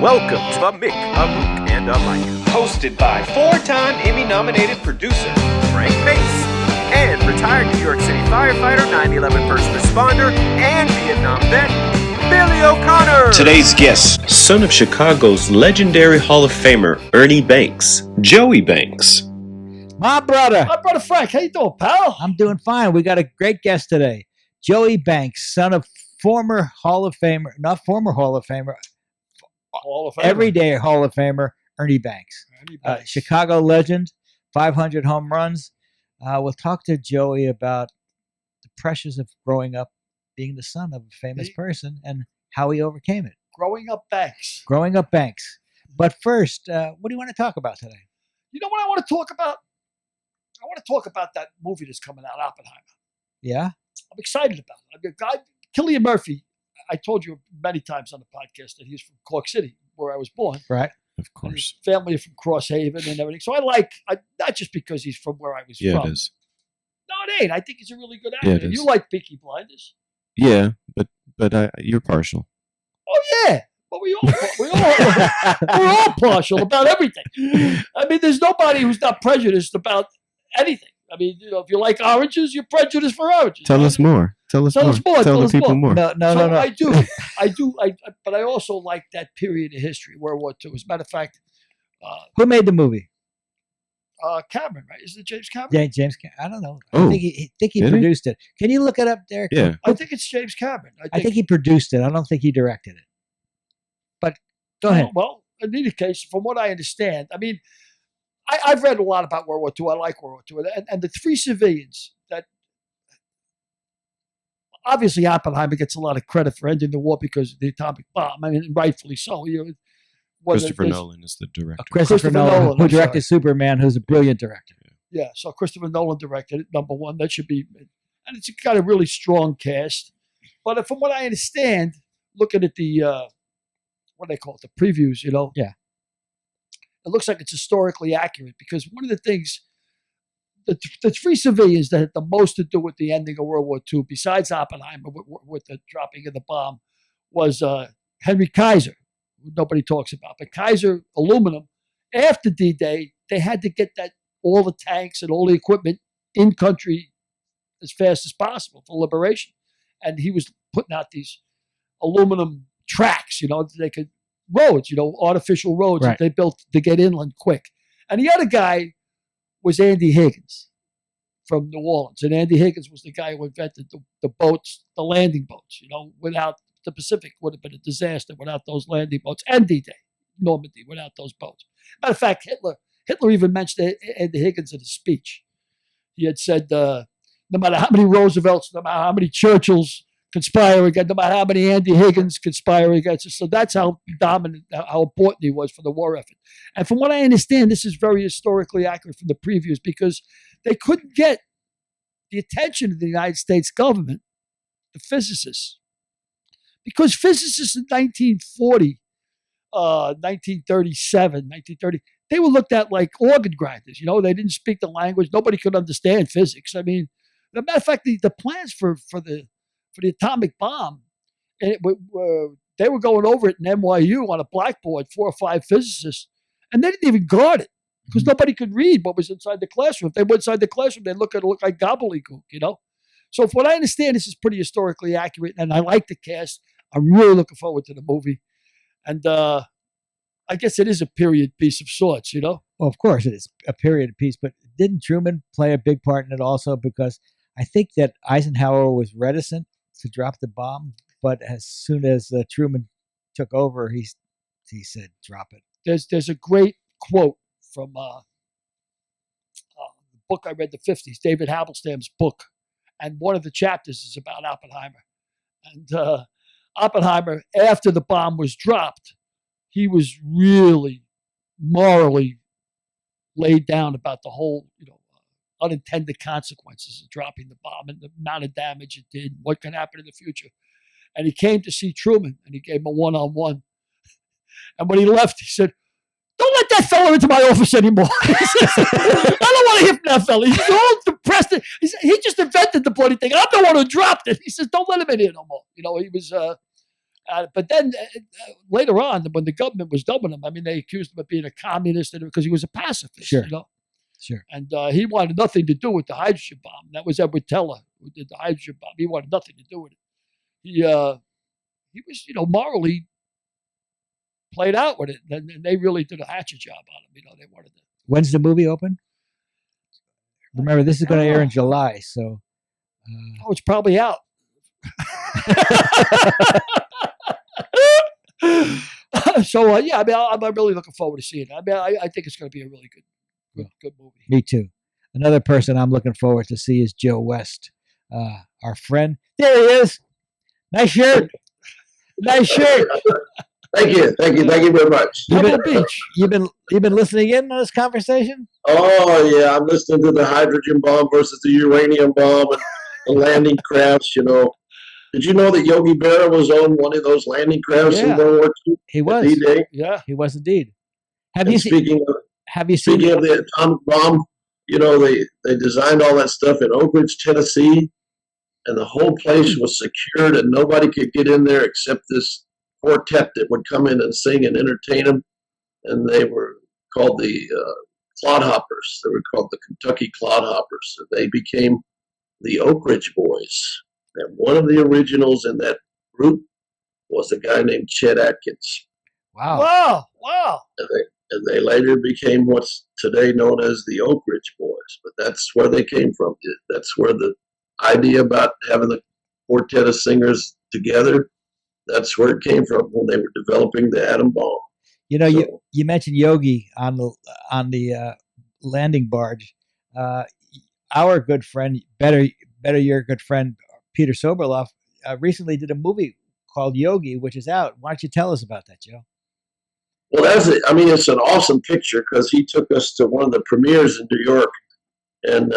Welcome to the Mick, a Mook, and a Mike. Hosted by four-time Emmy-nominated producer Frank Mace and retired New York City firefighter, 9/11 first responder, and Vietnam vet, Billy O'Connor. Today's guest, son of Chicago's legendary Hall of Famer, Ernie Banks, Joey Banks. My brother Frank. How you doing, pal? I'm doing fine. We got a great guest today. Joey Banks, son of former Hall of Famer, not former Hall of Famer, Hall of Famer. everyday Hall of Famer, Ernie Banks. Chicago legend, 500 home runs. We'll talk to Joey about the pressures of growing up being the son of a famous person and how he overcame it. Growing up Banks. But first, what do you want to talk about today? You know what I want to talk about? I want to talk about that movie that's coming out, Oppenheimer. Yeah? I'm excited about it. Cillian Murphy, I told you many times on the podcast that he's from Cork City, where I was born. Right. Of course. His family are from Crosshaven and everything. So not just because he's from where I was from. Yeah, it is. No, it ain't. I think he's a really good actor. Yeah, it is. You like Peaky Blinders? Yeah, but you're partial. Oh, yeah. But we're all partial about everything. I mean, there's nobody who's not prejudiced about anything. I mean, if you like oranges, you're prejudiced for oranges. Tell us more. Tell us more. Tell the people more. No. I do. But I also like that period of history, World War II. As a matter of fact, Who made the movie? Cameron, right? Isn't it James Cameron? James Cameron. I don't know. Oh, I think he produced it. Can you look it up, Derek? Yeah. I think it's James Cameron. I think he produced it. I don't think he directed it. But go ahead. Well, in either case, from what I understand, I mean, I've read a lot about World War II. I like World War II. And the three civilians that obviously Oppenheimer gets a lot of credit for ending the war because of the atomic bomb. I mean, rightfully so. Christopher Nolan is the director. Christopher Nolan, who directed Superman, who's a brilliant director. Yeah, so Christopher Nolan directed it, number one. That should be, and it's got a really strong cast. But from what I understand, looking at the, what do they call it, the previews, Yeah. It looks like it's historically accurate because one of the things, the three civilians that had the most to do with the ending of World War II, besides Oppenheimer with the dropping of the bomb, was Henry Kaiser, who nobody talks about. But Kaiser Aluminum, after D-Day, they had to get all the tanks and all the equipment in country as fast as possible for liberation. And he was putting out these aluminum tracks, they could roads, artificial roads that they built to get inland quick. And the other guy was Andy Higgins from New Orleans. And Andy Higgins was the guy who invented the boats, the landing boats. Without the Pacific would have been a disaster without those landing boats, and D-Day, Normandy, without those boats. Matter of fact, Hitler even mentioned Andy Higgins in his speech. He had said, no matter how many Roosevelts, no matter how many Churchills conspire against, no matter how many Andy Higgins conspire against us. So that's how dominant, how important he was for the war effort. And from what I understand, this is very historically accurate from the previews because they couldn't get the attention of the United States government, the physicists, because physicists in 1940, 1937, 1930, they were looked at like organ grinders. They didn't speak the language. Nobody could understand physics. I mean, as a matter of fact, the plans for the atomic bomb, and they were going over it in NYU on a blackboard, 4 or 5 physicists, and they didn't even guard it because nobody could read what was inside the classroom. If they went inside the classroom, they look like gobbledygook, So from what I understand, this is pretty historically accurate, and I like the cast. I'm really looking forward to the movie. And I guess it is a period piece of sorts, Well, of course it is a period piece, but didn't Truman play a big part in it also? Because I think that Eisenhower was reticent to drop the bomb, but as soon as Truman took over, he said, drop it. There's a great quote from the book I read in the 50s, David Halberstam's book. And one of the chapters is about Oppenheimer. And Oppenheimer, after the bomb was dropped, he was really morally laid down about the whole, unintended consequences of dropping the bomb and the amount of damage it did, and what can happen in the future. And he came to see Truman, and he gave him a one-on-one. And when he left, he said, "Don't let that fella into my office anymore." I don't want to hear from that fella. He's all depressed. He just invented the bloody thing. I'm the one who dropped it. He says, "Don't let him in here no more." He was, But then later on, when the government was dumping him, I mean, they accused him of being a communist because he was a pacifist. Sure. You know. Sure. And he wanted nothing to do with the hydrogen bomb. That was Edward Teller who did the hydrogen bomb. He wanted nothing to do with it. He was, morally played out with it, and they really did a hatchet job on him. They wanted to. When's the movie open? Remember, this is going to air in July, so. Oh, it's probably out. So yeah, I mean, I'm really looking forward to seeing it. I mean, I think it's going to be a really good movie. Me too. Another person I'm looking forward to see is Joe West, our friend. There he is. Nice shirt. Nice shirt. Thank you very much. Pebble Beach. You've been listening in on this conversation? Oh yeah, I'm listening to the hydrogen bomb versus the uranium bomb and the landing crafts. Did you know that Yogi Berra was on one of those landing crafts in World War II? He was. D-Day? Yeah, he was indeed. Speaking of the atomic bomb, they designed all that stuff in Oak Ridge, Tennessee, and the whole place was secured, and nobody could get in there except this quartet that would come in and sing and entertain them. And they were called the Clodhoppers. They were called the Kentucky Clodhoppers. And they became the Oak Ridge Boys. And one of the originals in that group was a guy named Chet Atkins. Wow. And they later became what's today known as the Oak Ridge Boys. But that's where they came from. That's where the idea about having the quartet of singers together, that's where it came from when they were developing the atom bomb. You mentioned Yogi on the landing barge. Our good friend, better your good friend Peter Soberloff, recently did a movie called Yogi, which is out. Why don't you tell us about that, Joe? Well, it's an awesome picture because he took us to one of the premieres in New York, and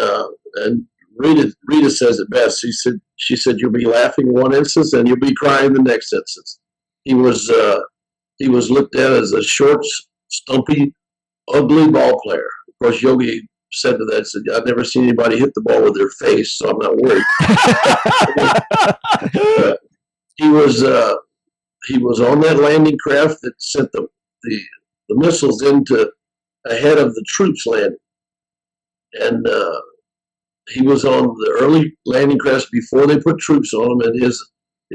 Rita says it best. She said you'll be laughing one instance and you'll be crying the next instance. He was looked at as a short, stumpy, ugly ball player. Of course, Yogi said to that, said, "I've never seen anybody hit the ball with their face, so I'm not worried." He was on that landing craft that sent the missiles into ahead of the troops landing, and he was on the early landing crafts before they put troops on them. And his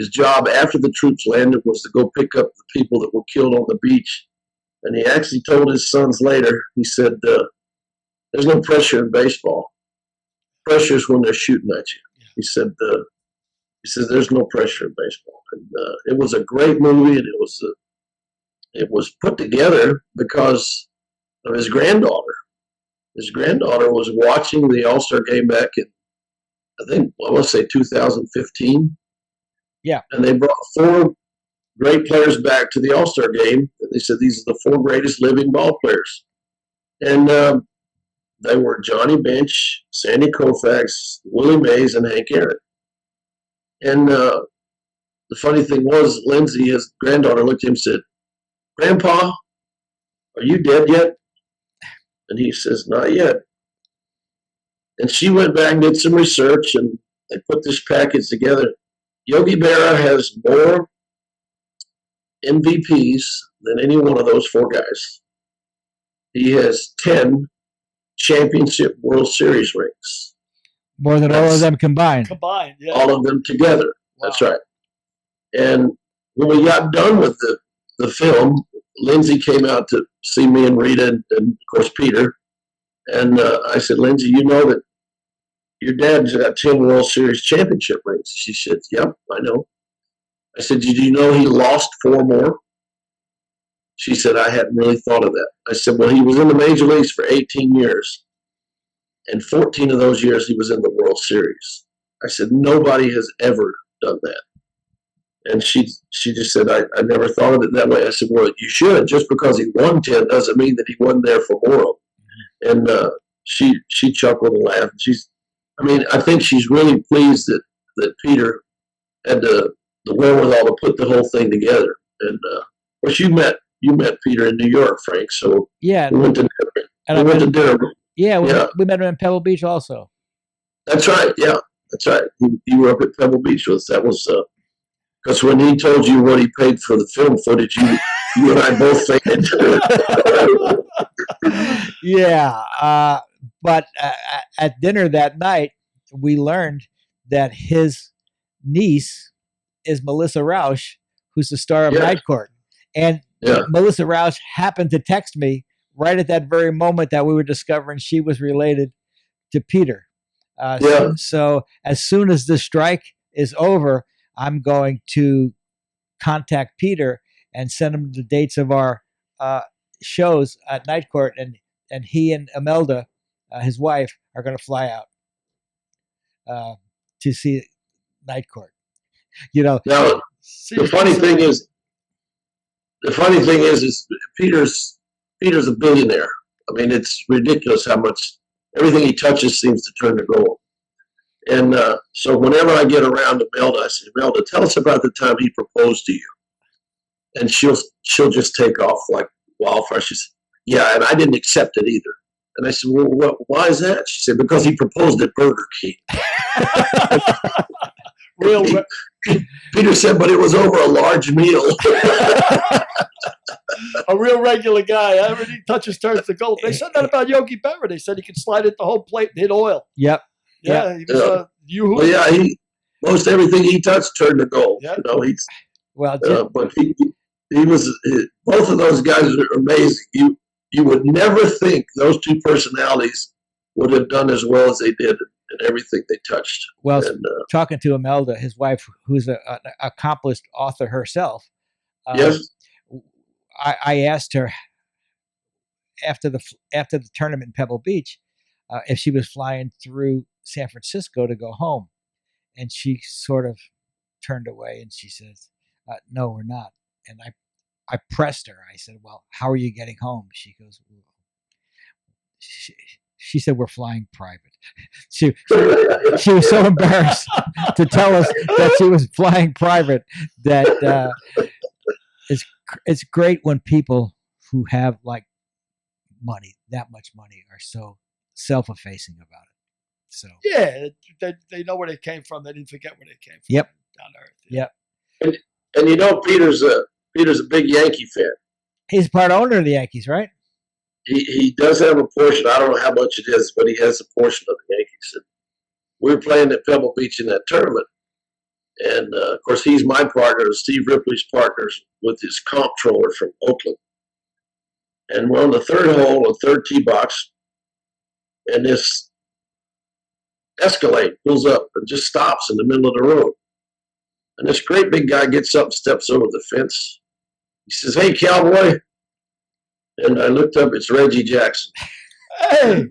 job after the troops landed was to go pick up the people that were killed on the beach. And he actually told his sons later, he said, "There's no pressure in baseball. Pressure is when they're shooting at you." He said, "There's no pressure in baseball." And it was a great movie, and it was put together because of his granddaughter. His granddaughter was watching the All-Star game back in, I want to say 2015. Yeah. And they brought 4 great players back to the All-Star game. And they said these are the 4 greatest living ball players. And they were Johnny Bench, Sandy Koufax, Willie Mays, and Hank Aaron. And the funny thing was, Lindsay, his granddaughter, looked at him and said, "Grandpa, are you dead yet?" And he says, "Not yet." And she went back and did some research, and they put this package together. Yogi Berra has more MVPs than any one of those 4 guys. He has 10 championship World Series rings. More than all of them combined. Yeah. All of them together. Wow. That's right. And when we got done with the film, Lindsay came out to see me and Rita and of course, Peter. And I said, "Lindsay, you know that your dad's got 10 World Series championship rings." She said, "Yep, I know." I said, "Did you know he lost 4 more?" She said, "I hadn't really thought of that." I said, "Well, he was in the major leagues for 18 years. And 14 of those years he was in the World Series." I said, "Nobody has ever done that." And she just said, I never thought of it that way. I said, "Well, you should. Just because he won 10 doesn't mean that he wasn't there for more of them." And she chuckled and laughed. I think she's really pleased that Peter had the wherewithal to put the whole thing together. And of course, you met Peter in New York, Frank. So Yeah. we went to dinner. Yeah, we met him in Pebble Beach also. That's right. Yeah, that's right. You were up at Pebble Beach with us. That was Because when he told you what he paid for the film footage, you and I both fainted. Yeah. But at dinner that night, we learned that his niece is Melissa Rauch, who's the star of Night Court. And Melissa Rauch happened to text me right at that very moment that we were discovering she was related to Peter. So as soon as the strike is over, I'm going to contact Peter and send him the dates of our shows at Night Court, and he and Imelda, his wife, are going to fly out to see Night Court. Now, the funny thing is Peter's a billionaire. I mean, it's ridiculous how much everything he touches seems to turn to gold. And so whenever I get around to Imelda, I say, Imelda, tell us about the time he proposed to you. And she'll just take off like wildfire. She said, yeah, and I didn't accept it either. And I said, well, why is that? She said, because he proposed at Burger King. Peter said, but it was over a large meal. A real regular guy. Everything touches turns to gold. They said that about Yogi Berra. They said he could slide it the whole plate and hit oil. Yep. Yeah. He was most everything he touched turned to gold. Yep. But he was. Both of those guys are amazing. You would never think those two personalities would have done as well as they did in everything they touched. Well, talking to Imelda, his wife, who's an accomplished author herself. Yes. I asked her after the tournament in Pebble Beach if she was flying through San Francisco to go home, and she sort of turned away and she says, "No, we're not." And I pressed her. I said, "Well, how are you getting home?" She goes, she said, "We're flying private." She was so embarrassed to tell us that she was flying private that it's great when people who have like money, that much money, are so self-effacing about it. So they know where they came from. They didn't forget where they came from. Yep. Down to earth. Yep. And Peter's a big Yankee fan. He's part owner of the Yankees, right? He does have a portion. I don't know how much it is, but he has a portion of the Yankees. And we were playing at Pebble Beach in that tournament. And, of course, he's my partner, Steve Ripley's partners with his comptroller from Oakland. And we're on the third hole, a third tee box, and this Escalade pulls up and just stops in the middle of the road. And this great big guy gets up and steps over the fence. He says, "Hey, cowboy." And I looked up, it's Reggie Jackson. Hey!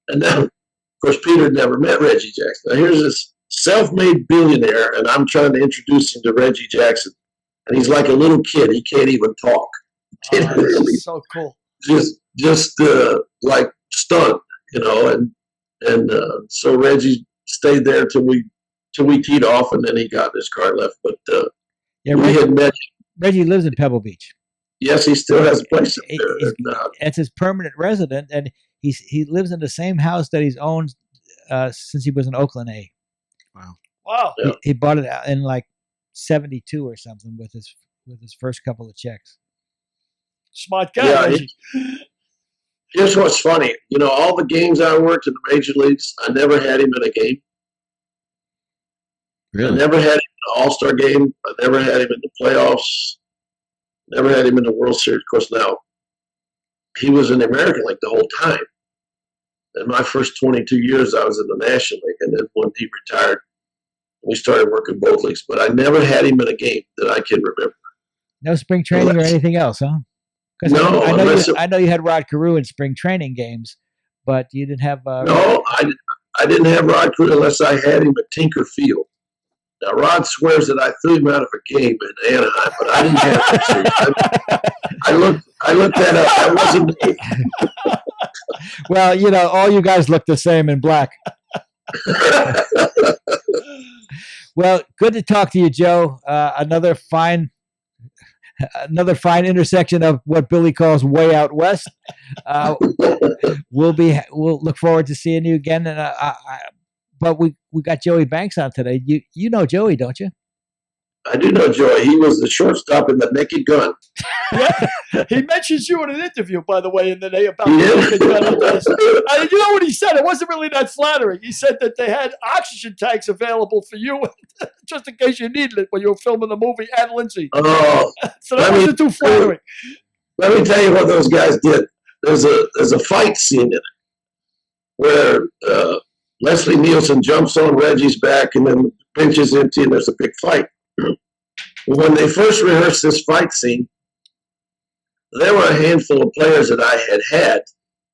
And now, of course, Peter had never met Reggie Jackson. Now, here's this self-made billionaire, and I'm trying to introduce him to Reggie Jackson. And he's like a little kid. He can't even talk. That's so cool. Just like Stunt, and so Reggie stayed there till we teed off, and then he got in his car and left. But we had met. Reggie lives in Pebble Beach. Yes, he still has a place up there. It's his permanent resident, and he lives in the same house that he's owned since he was in Oakland A. Wow. Yeah. He bought it out in like 72 or something with his first couple of checks. Smart guy. Yeah, here's what's funny. All the games I worked in the major leagues, I never had him in a game. Really? I never had him in an all-star game. I never had him in the playoffs. Never had him in the World Series. Of course, now, he was in the American League the whole time. In my first 22 years, I was in the National League. And then when he retired, we started working both leagues. But I never had him in a game that I can remember. No spring training or anything else, huh? No. I know you had Rod Carew in spring training games, but you didn't have... No, I didn't have Rod Carew unless I had him at Tinker Field. Now, Rod swears that I threw him out of a game in Anaheim, but I didn't have him. I looked that up. That wasn't me. Well, all you guys look the same in black. Well, good to talk to you, Joe. Another fine intersection of what Billy calls way out west. We'll look forward to seeing you again. And but we got Joey Banks on today. You know Joey, don't you? I do know Joey. He was the shortstop in the Naked Gun. Yeah. He mentions you in an interview, by the way, in the day about He the did? Naked Gun. And you know what he said? It wasn't really that flattering. He said that they had oxygen tanks available for you just in case you needed it when you were filming the movie, and Lindsay. Oh, So that wasn't too flattering. let me tell you what those guys did. There's a fight scene in it where Leslie Nielsen jumps on Reggie's back and then pinches empty, and there's a big fight. When they first rehearsed this fight scene, there were a handful of players that I had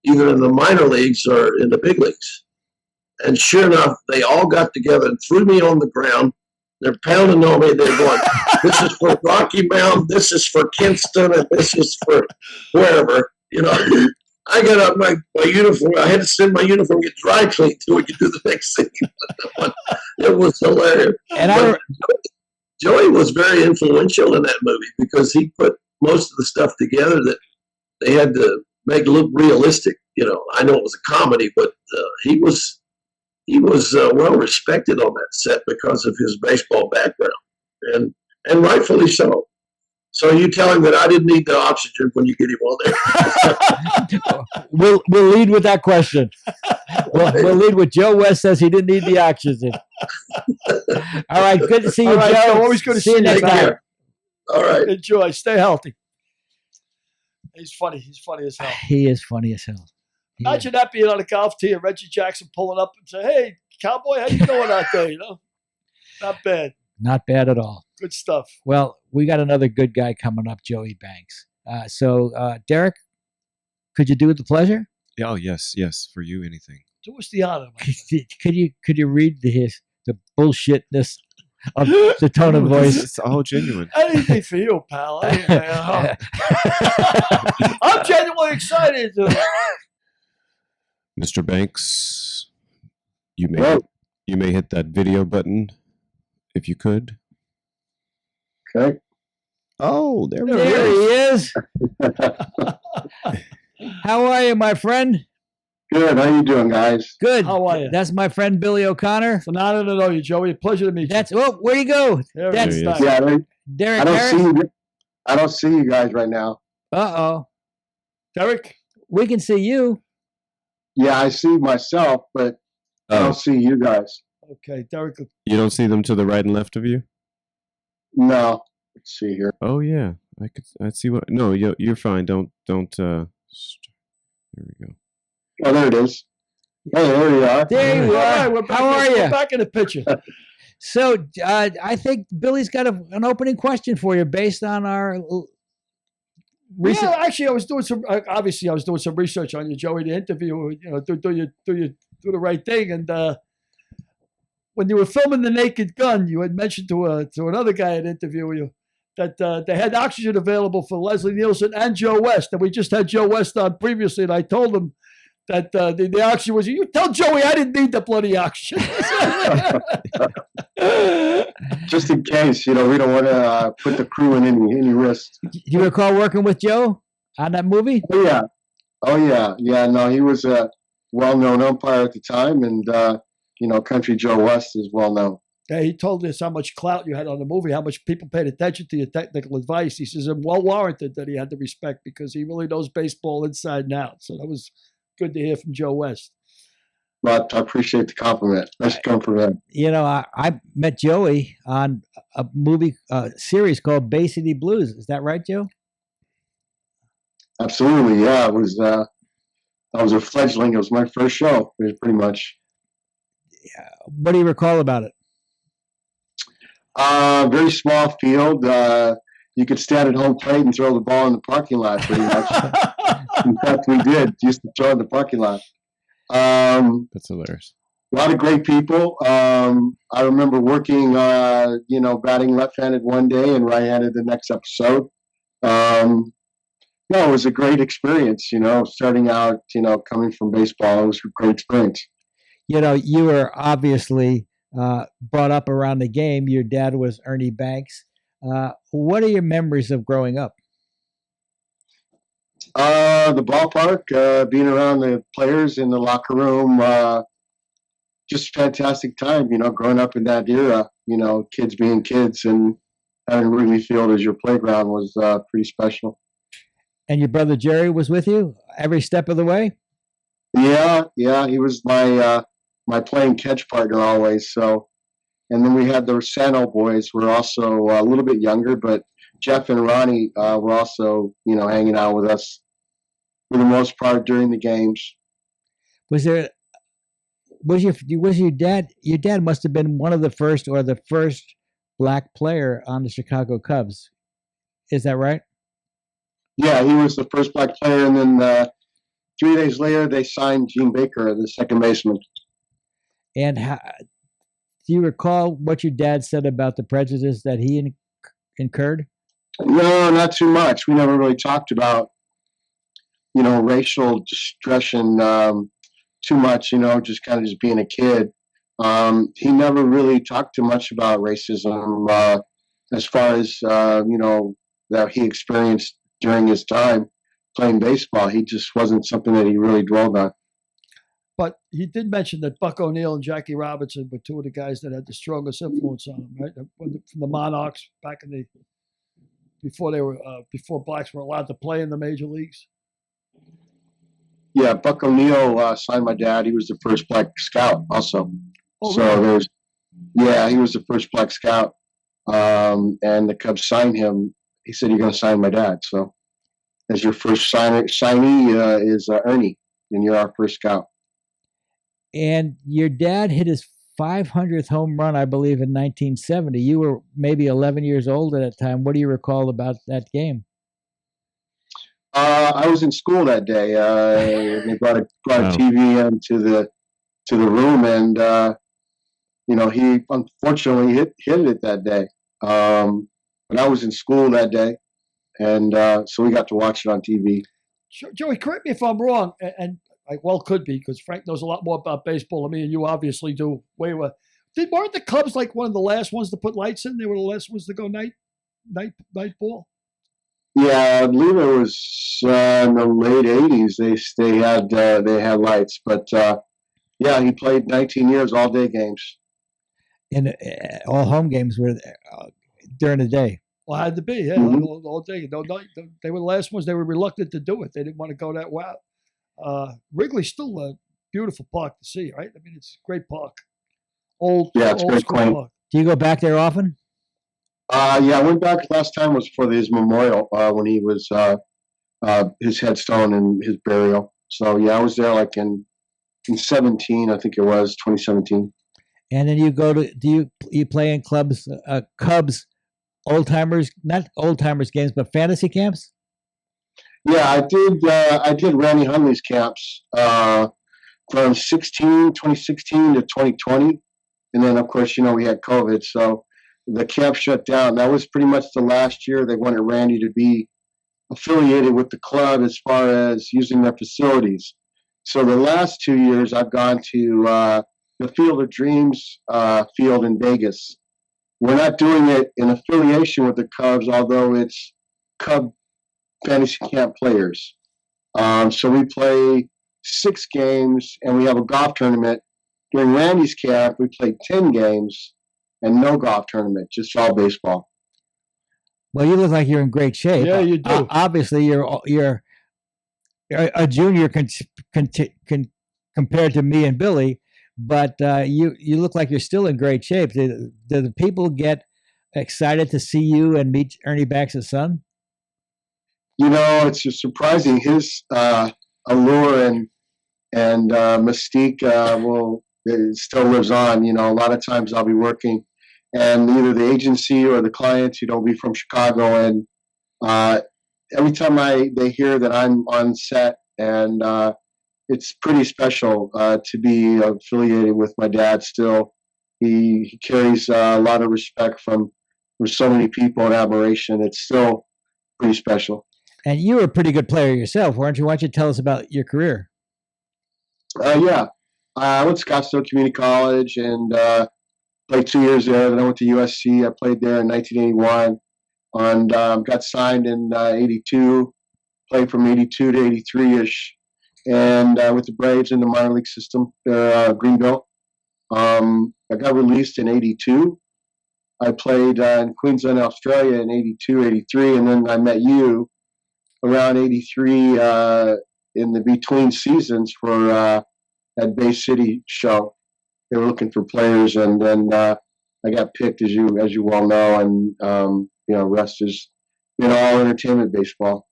either in the minor leagues or in the big leagues. And sure enough, they all got together and threw me on the ground. They're pounding on me. They're going, this is for Rocky Mount, this is for Kinston, and this is for wherever. You know, I got up my uniform. I had to send my uniform get dry cleaned till we could do the next scene. It was hilarious. And Joey was very influential in that movie because he put most of the stuff together that they had to make look realistic. You know, I know it was a comedy, but he was well respected on that set because of his baseball background, and rightfully so. So you tell him that I didn't need the oxygen when you get him on there. we'll lead with that question. We'll lead with Joe West says he didn't need the oxygen. All right, good to see you, All right, Joe. always good to see you you. next Take time. care. All right. Enjoy. Stay healthy. He's funny. He's funny as hell. He is funny as hell. He is. Imagine that being on a golf tee and Reggie Jackson pulling up and say, "Hey, Cowboy, how you doing out there?" You know, not bad. Not bad at all. Good stuff. Well, we got another good guy coming up, Joey Banks. So, Derek, could you do it the pleasure? Oh, yes, for you, anything. Do us the honor. My friend. Could you read the bullshitness of the tone of voice? It's all genuine. Anything for you, pal. I'm genuinely excited. Mr. Banks, you may hit that video button if you could. Okay. Oh, there we There go. he is. How are you, my friend? Good. How you doing, guys? Good. How are you? That's my friend Billy O'Connor. It's an honor to know you, Joey. Pleasure to meet you. That's where'd he go? There That's he is. There Yeah, Derek I don't Harris. see you. I don't see you guys right now. Uh-oh. Derek. We can see you. Yeah, I see myself, but I Oh, don't see you guys. Okay, Derek. you don't see them to the right and left of you? No. Let's see here. Oh, yeah. I see what. No, you're fine. Don't. There we go. Oh, there it is. Hey, there you are. There you All right, are. we're back How are We're you? back in the picture. So I think Billy's got an opening question for you based on our recent. Yeah, actually, I was doing some. Obviously, I was doing some research on you, Joey. The interview, you know, do the right thing. And when you were filming The Naked Gun, you had mentioned to another guy at interview you that they had oxygen available for Leslie Nielsen and Joe West. And we just had Joe West on previously, and I told him that the oxygen was. You tell Joey I didn't need the bloody oxygen. Just in case, we don't want to put the crew in any risk. Do you recall working with Joe on that movie? Oh yeah. Oh yeah. Yeah. No, he was a well-known umpire at the time, and Country Joe West is well-known. Yeah, he told us how much clout you had on the movie, how much people paid attention to your technical advice. He says, and well warranted that he had the respect because he really knows baseball inside and out. So that was good to hear from Joe West. But I appreciate the compliment. Nice to come from him. I met Joey on a movie series called Bay City Blues. Is that right, Joe? Absolutely. Yeah, it was. I was a fledgling. It was my first show. It was pretty much. What do you recall about it? Very small field. You could stand at home plate and throw the ball in the parking lot, pretty much. In fact, we did. Used to throw in the parking lot. That's hilarious. A lot of great people. I remember working, batting left-handed one day and right-handed the next episode. It was a great experience, starting out, coming from baseball. It was a great experience. You were obviously brought up around the game. Your dad was Ernie Banks. What are your memories of growing up? The ballpark, being around the players in the locker room, just fantastic time, growing up in that era, kids being kids and, having Wrigley Field as your playground was pretty special. And your brother Jerry was with you every step of the way? Yeah, he was my playing catch partner always. So, and then we had the Santo boys were also a little bit younger, but Jeff and Ronnie were also, hanging out with us for the most part during the games. Was your dad? Your dad must have been one of the first or the first black player on the Chicago Cubs. Is that right? Yeah, he was the first black player, and then 3 days later they signed Gene Baker, the second baseman. And do you recall what your dad said about the prejudice that he incurred? No, not too much. We never really talked about, racial discussion too much, just kind of just being a kid. He never really talked too much about racism as far as, that he experienced during his time playing baseball. He just wasn't something that he really dwelled on. But he did mention that Buck O'Neill and Jackie Robinson were two of the guys that had the strongest influence on him, right? From the Monarchs back in before blacks were allowed to play in the major leagues. Yeah, Buck O'Neill signed my dad. He was the first black scout also. Oh, so really? he was the first black scout. And the Cubs signed him. He said, "You're going to sign my dad." So as your first signee is Ernie, and you're our first scout. And your dad hit his 500th home run, I believe, in 1970. You were maybe 11 years old at that time. What do you recall about that game? I was in school that day. They brought a TV into the room, and he unfortunately hit it that day. But I was in school that day, and so we got to watch it on TV. Joey, correct me if I'm wrong, and I could be, because Frank knows a lot more about baseball than me, and you obviously do way well. Weren't the Cubs like one of the last ones to put lights in? They were the last ones to go night ball. Yeah, I believe it was in the late '80s. They had lights, but he played 19 years, all day games. And all home games were during the day. Well, it had to be, yeah, all day. No night. They were the last ones. They were reluctant to do it. They didn't want to go that route. Wrigley's still a beautiful park to see, right? I mean, it's a great park. It's very quaint. Park. Do you go back there often? I went back last time was for his memorial when he was his headstone and his burial. So I was there like in 17, I think it was 2017. And then you go to you play in clubs, Cubs, not old timers games, but fantasy camps? Yeah, I did Randy Hundley's camps from 2016 to 2020, and then of course we had COVID, so the camp shut down. That was pretty much the last year they wanted Randy to be affiliated with the club as far as using their facilities. So the last 2 years I've gone to the Field of Dreams field in Vegas. We're not doing it in affiliation with the Cubs, although it's Cub fantasy camp players. So we play 6 games, and we have a golf tournament. During Randy's camp, we played 10 games and no golf tournament, just all baseball. Well, you look like you're in great shape. Yeah, you do. Obviously, you're a junior compared to me and Billy, but you look like you're still in great shape. Do the people get excited to see you and meet Ernie Banks' son? It's just surprising. His allure and mystique it still lives on. A lot of times I'll be working, and either the agency or the clients, will be from Chicago, and every time they hear that I'm on set, and it's pretty special to be affiliated with my dad still. He carries a lot of respect from so many people and admiration. It's still pretty special. And you were a pretty good player yourself, weren't you? Why don't you tell us about your career? I went to Scottsdale Community College and played 2 years there. Then I went to USC. I played there in 1981 and got signed in 82, played from 82 to 83-ish, and with the Braves in the minor league system, Greenville. I got released in 82, I played in Queensland, Australia in 82, 83, and then I met you around 83 in the between seasons for that Bay City show. They were looking for players, and then I got picked, as you well know, and rest is all entertainment baseball.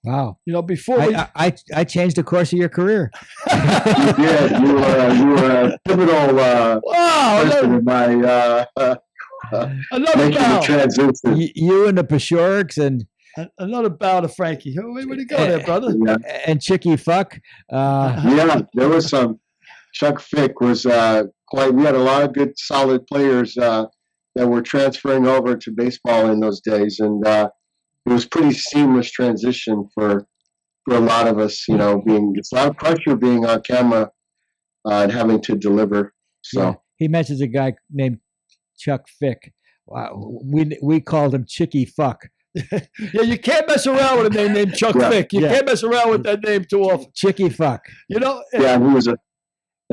Wow. Before we... I changed the course of your career. You did. You were a pivotal person in my making the transition. You and the Peshorks and another bow to Frankie. Where'd you go there, brother? Yeah. And Chicky Fuck. Yeah, there was some. Chuck Fick was quite. We had a lot of good, solid players that were transferring over to baseball in those days, and it was pretty seamless transition for a lot of us. It's a lot of pressure being on camera and having to deliver. So yeah. He mentions a guy named Chuck Fick. Wow. We called him Chicky Fuck. Yeah, you can't mess around with a name named Chuck Fick. You can't mess around with that name too often. Chicky Fuck. Yeah, he was a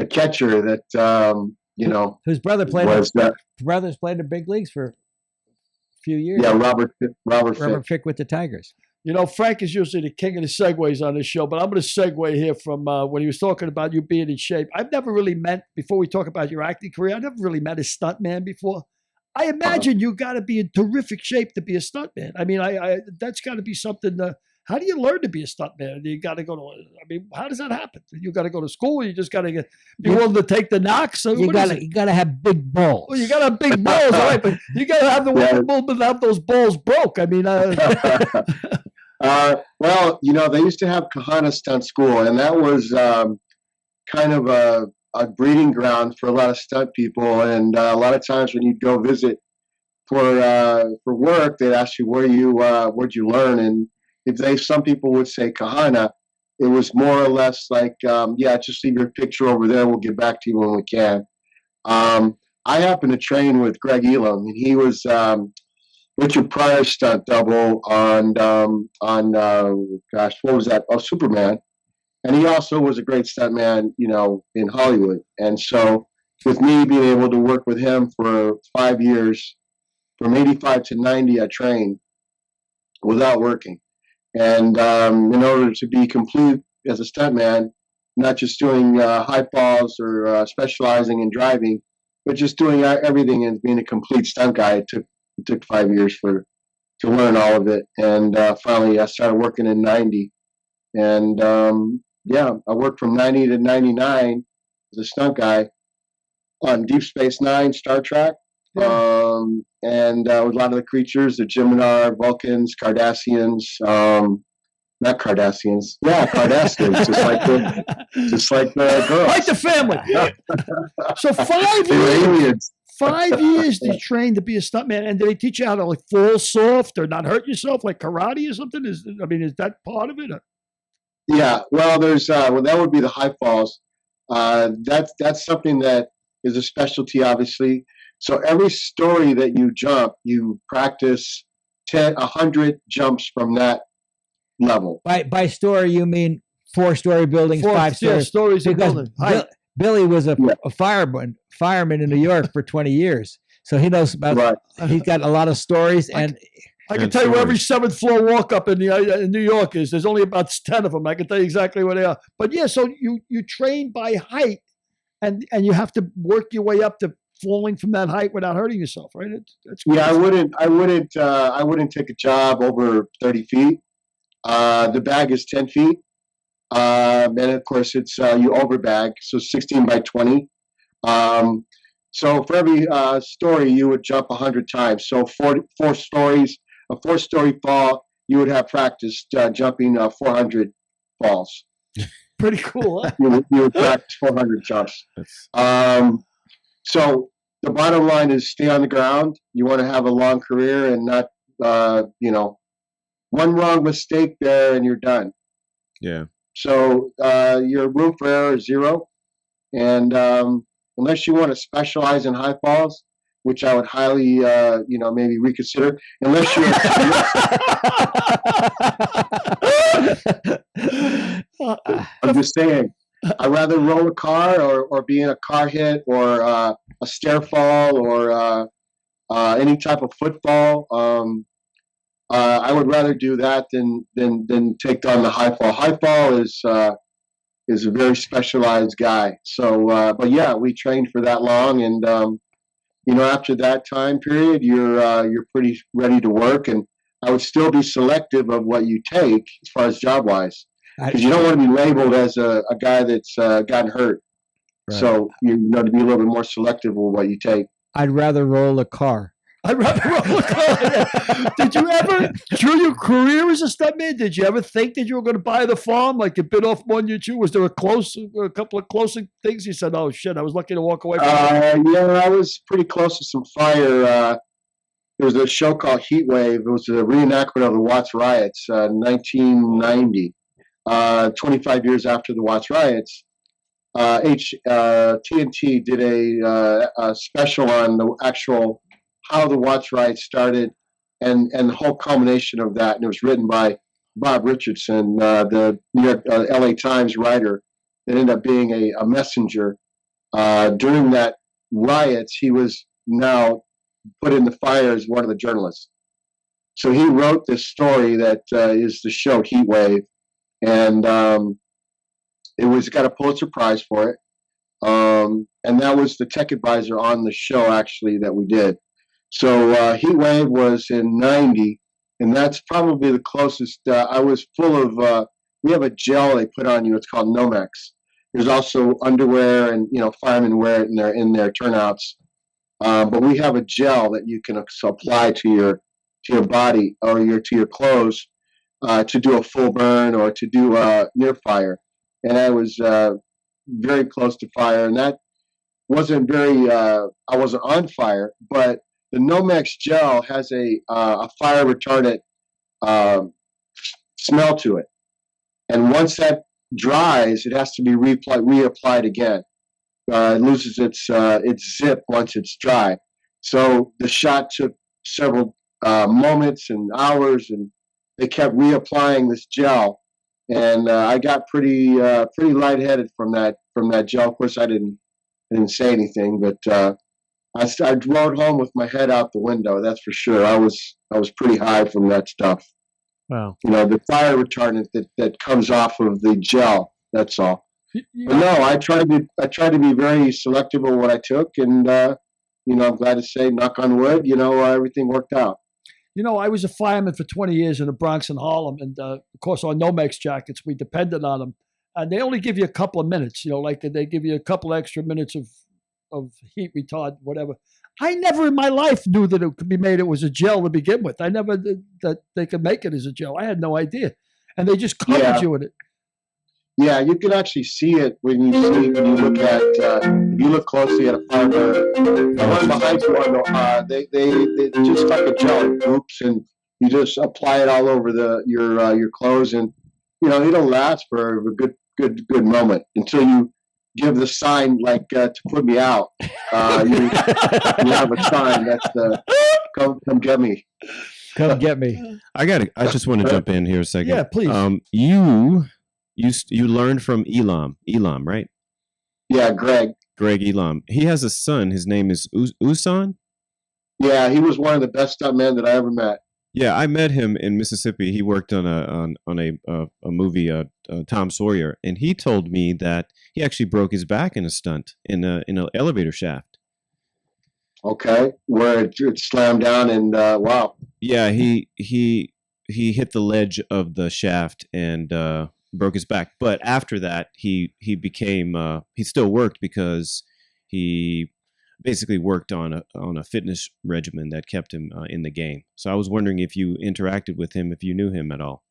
catcher that whose brother played. Brothers played in the big leagues for a few years. Yeah, Robert Fick with the Tigers. Frank is usually the king of the segues on this show, but I'm going to segue here from when he was talking about you being in shape. I've never really met, before we talk about your acting career, I never really met a stuntman before. I imagine you got to be in terrific shape to be a stuntman. I mean, I that's got to be something. How do you learn to be a stuntman? You got to go to. I mean, how does that happen? You got to go to school. You just got to be willing to take the knocks. So you got to have big balls. Well, you got to have big balls, all right? But you got to have the will to have those balls broke. I mean, well, they used to have Kahana Stunt School, and that was kind of a breeding ground for a lot of stunt people. And a lot of times when you'd go visit for work, they'd ask you where'd you learn, and some people would say Kahana. It was more or less like, just leave your picture over there. We'll get back to you when we can. I happened to train with Greg Elam, and he was Richard Pryor's stunt double on what was that? Oh, Superman. And he also was a great stuntman, in Hollywood. And so with me being able to work with him for 5 years, from 85 to 90, I trained without working. And in order to be complete as a stuntman, not just doing high falls or specializing in driving, but just doing everything and being a complete stunt guy, it took 5 years to learn all of it. And finally, I started working in 90. And I worked from 90 to 99 as a stunt guy on Deep Space Nine, Star Trek. Yeah. And with a lot of the creatures, the Geminar, Vulcans, Cardassians, not Cardassians. Yeah, Cardassians, just like the girls. Like the family. So 5 years. Aliens. 5 years to train to be a stuntman, and did they teach you how to fall soft or not hurt yourself, like karate or something? Is that part of it? Yeah, well, there's that would be the high falls. That's something that is a specialty, obviously. So every story that you jump, you practice 100 jumps from that level. By story, you mean 4-story buildings, 5 stories? Yeah, stories of buildings. Billy was a fireman in New York for 20 years. So he knows about, he's got a lot of stories. I can tell you where every 7th floor walk up in New York is. There's only about 10 of them. I can tell you exactly where they are. But yeah, so you train by height and you have to work your way up to falling from that height without hurting yourself, right? That's crazy. Yeah, I wouldn't take a job over 30 feet. The bag is 10 feet. And of course it's you overbag, so 16 by 20. So for every story you would jump 100 times. So 4 stories, a 4-story fall, you would have practiced jumping 400 falls. Pretty cool, huh? You would practice 400 jumps. So the bottom line is stay on the ground. You want to have a long career and not, one wrong mistake there and you're done. Yeah. So your room for error is 0. And unless you want to specialize in high falls, which I would highly, maybe reconsider, unless you're... I'm just saying, I'd rather roll a car or be in a car hit or a stair fall or any type of football. I would rather do that than take on the high fall. High fall is a very specialized guy. So, but yeah, we trained for that long, and after that time period, you're pretty ready to work. And I would still be selective of what you take as far as job wise, because you don't want to be labeled as a guy that's gotten hurt. Right. So you know to be a little bit more selective with what you take. I'd rather roll a car. I'd rather roll a car. Did you ever, through your career as a stuntman, did you ever think that you were going to buy the farm? Like you bit off more than you chew? Was there a couple of close things you said, oh shit, I was lucky to walk away from it? Yeah, I was pretty close to some fire. There was a show called Heat Wave. It was a reenactment of the Watts riots, 1990, 25 years after the Watts riots. TNT did a special on the actual how the Watts riots started and the whole culmination of that. And it was written by Bob Richardson, the New York LA Times writer that ended up being a messenger. During that riots, he was now put in the fire as one of the journalists. So he wrote this story that is the show Heat Wave, and it got a Pulitzer Prize for it. And that was the tech advisor on the show actually that we did. So Heat Wave was in 90, and that's probably the closest. I was full of, we have a gel they put on you. It's called Nomex. There's also underwear, and firemen wear it in their turnouts. But we have a gel that you can apply to your body or to your clothes to do a full burn or to do near fire. And I was very close to fire, and that wasn't very. I wasn't on fire, but the Nomex gel has a fire retardant smell to it, and once that dries, it has to be reapplied again. It loses its zip once it's dry. So the shot took several moments and hours, and they kept reapplying this gel, and I got pretty lightheaded from that gel. Of course, I didn't say anything, but I rode home with my head out the window. That's for sure. I was pretty high from that stuff. Wow. The fire retardant that comes off of the gel. That's all. But no, I tried to be very selective of what I took, and I'm glad to say, knock on wood, everything worked out. I was a fireman for 20 years in the Bronx and Harlem, and of course, on Nomex jackets, we depended on them, and they only give you a couple of minutes. Like they give you a couple extra minutes of heat retard, whatever. I never in my life knew that it could be made. It was a gel to begin with. I never did that they could make it as a gel. I had no idea, and they just covered you in it. Yeah, you can actually see it when you look at if you look closely at a fire burner. The one behind you, they just like a gel in groups, and you just apply it all over your clothes, and it'll last for a good moment until you give the sign to put me out. You have a sign that's come get me. Come get me. I just want to jump in here a second. Yeah, please. You learned from Elam, right? Yeah, Greg Elam. He has a son. His name is Usan. Yeah, he was one of the best stuntmen that I ever met. Yeah, I met him in Mississippi. He worked on a movie, Tom Sawyer, and he told me that he actually broke his back in a stunt in an elevator shaft. Okay, where it slammed down, and wow. Yeah, he hit the ledge of the shaft and broke his back. But after that, he still worked because he basically worked on a fitness regimen that kept him in the game. So I was wondering if you interacted with him, if you knew him at all.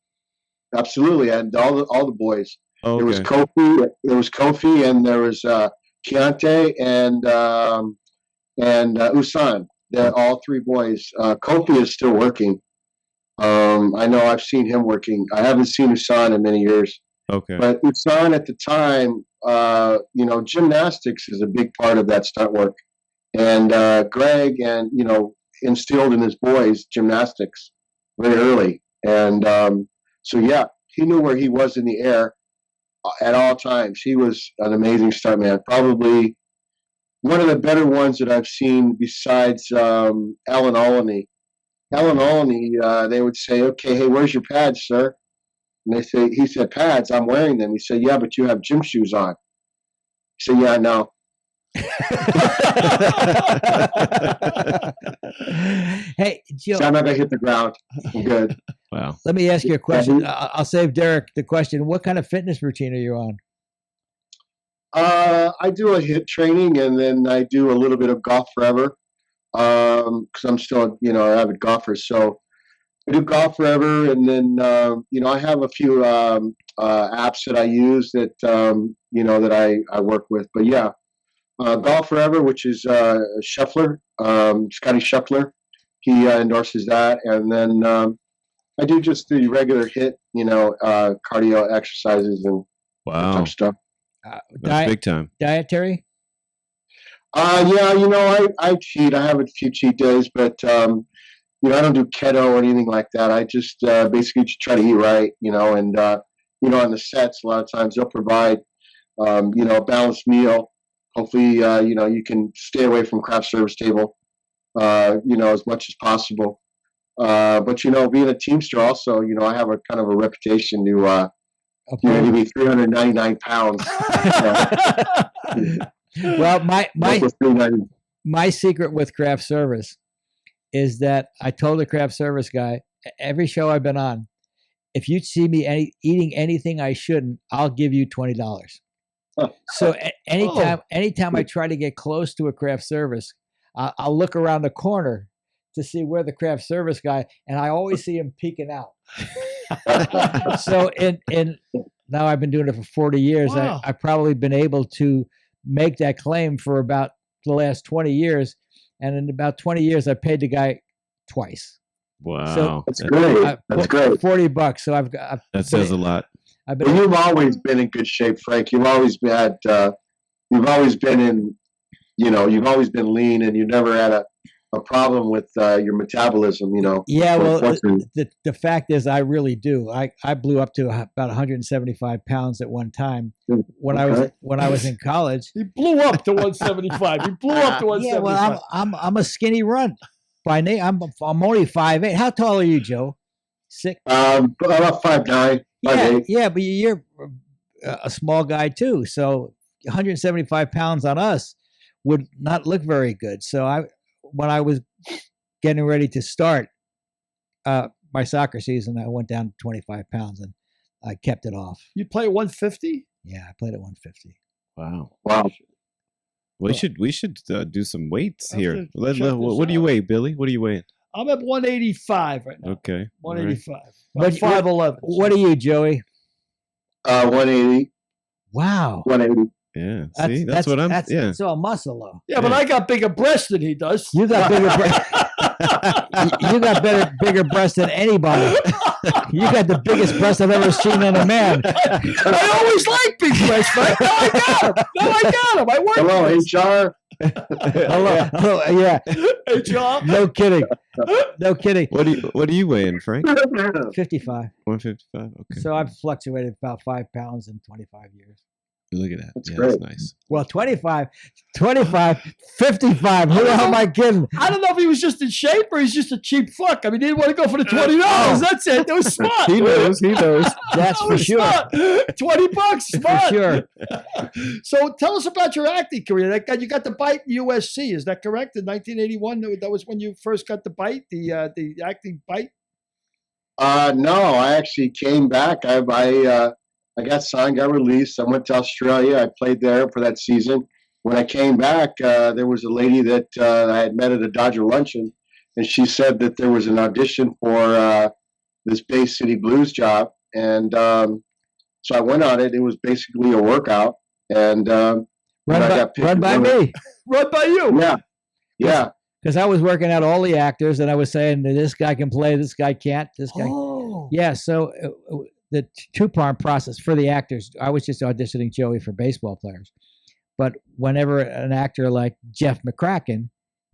Absolutely, and all the boys. Oh, okay. There was Kofi, and there was Keontae and Usan. They're all three boys. Kofi is still working. I know I've seen him working. I haven't seen Usan in many years. Okay. But Usan at the time, gymnastics is a big part of that stunt work. And Greg instilled in his boys gymnastics very early. And so, yeah, he knew where he was in the air at all times. He was an amazing stuntman. Probably one of the better ones that I've seen besides Alan Olney. Alan Olney, they would say, "Okay, hey, where's your pads, sir?" And he said, "Pads, I'm wearing them." He said, "Yeah, but you have gym shoes on." He said, "Yeah, I know." Hey, Joe. So I'm not gonna hit the ground. I'm good. Wow. Let me ask you a question. I'll save Derek the question. What kind of fitness routine are you on? I do a HIIT training, and then I do a little bit of golf forever. Because I'm still, an avid golfer. So I do golf forever, and then I have a few apps that I use that that I work with. But yeah, golf forever, which is Scheffler, Scotty Scheffler. He endorses that, and then I do just the regular HIIT, cardio exercises and that type of stuff. That's big time. Dietary? Yeah, I cheat. I have a few cheat days, but I don't do keto or anything like that. I just basically just try to eat right, and on the sets, a lot of times they'll provide, a balanced meal. Hopefully, you can stay away from craft service table, as much as possible. But being a Teamster also, I have a kind of a reputation to be 399 pounds. Well, my secret with craft service is that I told the craft service guy, every show I've been on, if you see me eating anything I shouldn't, I'll give you $20. So anytime I try to get close to a craft service, I'll look around the corner to see where the craft service guy, and I always see him peeking out. So now I've been doing it for 40 years. Wow. I've probably been able to make that claim for about the last 20 years. And in about 20 years, I paid the guy twice. Wow. So That's great. That's great. $40. So That says a lot. Well, you've always been in good shape, Frank. You've always been you've always been lean, and you've never had a problem with your metabolism, Yeah, well, the fact is, I really do. I blew up to about 175 pounds at one time when I was in college. He blew up to 175. He blew up to 175. Yeah, well, I'm a skinny runt by name. I'm only 5'8". How tall are you, Joe? 6. About 5'9". Yeah, but you're a small guy too. So 175 pounds on us would not look very good. So when I was getting ready to start my soccer season, I went down to 25 pounds and I kept it off. You play at 150? Yeah, I played at 150. Wow. We should do some weights here. What do you weigh, Billy? What do you weigh? I'm at 185 right now. Okay. 185. Right. 5'11". What are you, Joey? 180. Wow. 180. Yeah. See, that's what I'm. Yeah. So a muscle though. Yeah, but I got bigger breasts than he does. You got bigger breasts. You got bigger breasts than anybody. You got the biggest breast I've ever seen on a man. I always like big breasts, right? Now I got him. I work. Hello, HR. Hello, yeah. HR. No kidding. What are you weighing, Frank? 55. 155. Okay. So I've fluctuated about 5 pounds in 25 years. Look at that. That's That's great. nice. Well, 25, 55. Who the hell am I kidding? I don't know if he was just in shape or he's just a cheap fuck. I mean, he didn't want to go for the $20. That's it. It was smart. He knows. That's for sure. Smart. $20, smart. For sure. So tell us about your acting career. You got the bite in USC. Is that correct? In 1981, that was when you first got the bite, the acting bite? No, I actually came back. I got signed, got released. I went to Australia. I played there for that season. When I came back, there was a lady that I had met at a Dodger luncheon, and she said that there was an audition for this Bay City Blues job. And so I went on it. It was basically a workout. And Run by me. Run by you. Yeah. Because I was working out all the actors, and I was saying, this guy can play, this guy can't, this guy. Oh. Yeah, so the two-part process for the actors, I was just auditioning Joey for baseball players. But whenever an actor like Jeff McCracken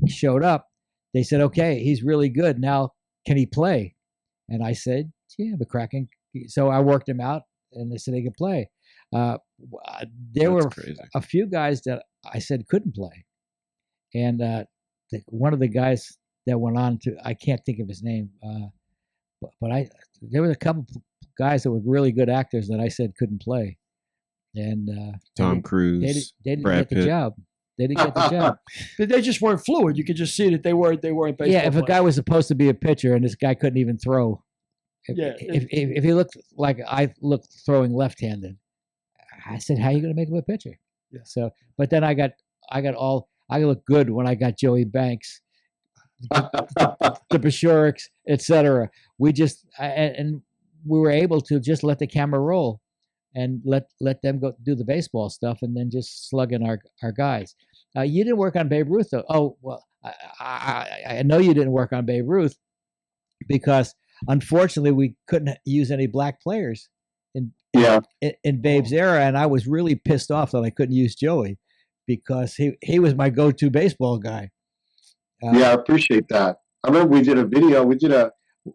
showed up, they said, okay, he's really good. Now, can he play? And I said, yeah, McCracken. So I worked him out, and they said he could play. There were crazy. a few guys that I said couldn't play. and one of the guys that went on to, I can't think of his name, but there was a couple guys that were really good actors that I said couldn't play, and Tom Cruise, they didn't Brad get the Pitt. job. They didn't get the job. They just weren't fluid. You could just see that they weren't baseball Yeah, if a players. guy was supposed to be a pitcher and this guy couldn't even throw, Yeah, if he looked like I looked throwing left-handed, I said, "How are you going to make him a pitcher?" Yeah. So, but then I looked good when I got Joey Banks, the Bashurics, etc. And we were able to just let the camera roll and let them go do the baseball stuff, and then just slug in our guys. You didn't work on Babe Ruth, though. Oh well, I know you didn't work on Babe Ruth because unfortunately we couldn't use any black players in Babe's era, and I was really pissed off that I couldn't use Joey because he was my go-to baseball guy. Yeah, I appreciate that. I remember we did a video. We did a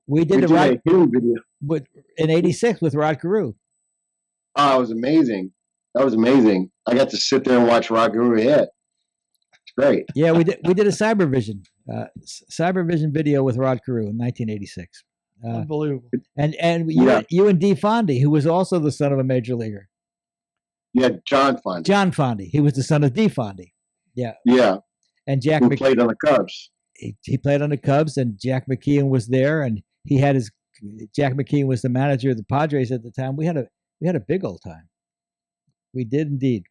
hitting video. In '86 with Rod Carew. Oh, it was amazing. That was amazing. I got to sit there and watch Rod Carew hit. It's great. Yeah, we did a Cybervision video with Rod Carew in 1986. unbelievable. And you and Dee Fondy, who was also the son of a major leaguer. Yeah, John Fondy. John Fondy. He was the son of Dee Fondy. Yeah. Yeah. And Jack Who played on the Cubs. He played on the Cubs, and Jack McKeon was there, and Jack McKeon was the manager of the Padres at the time. We had a big old time. We did indeed.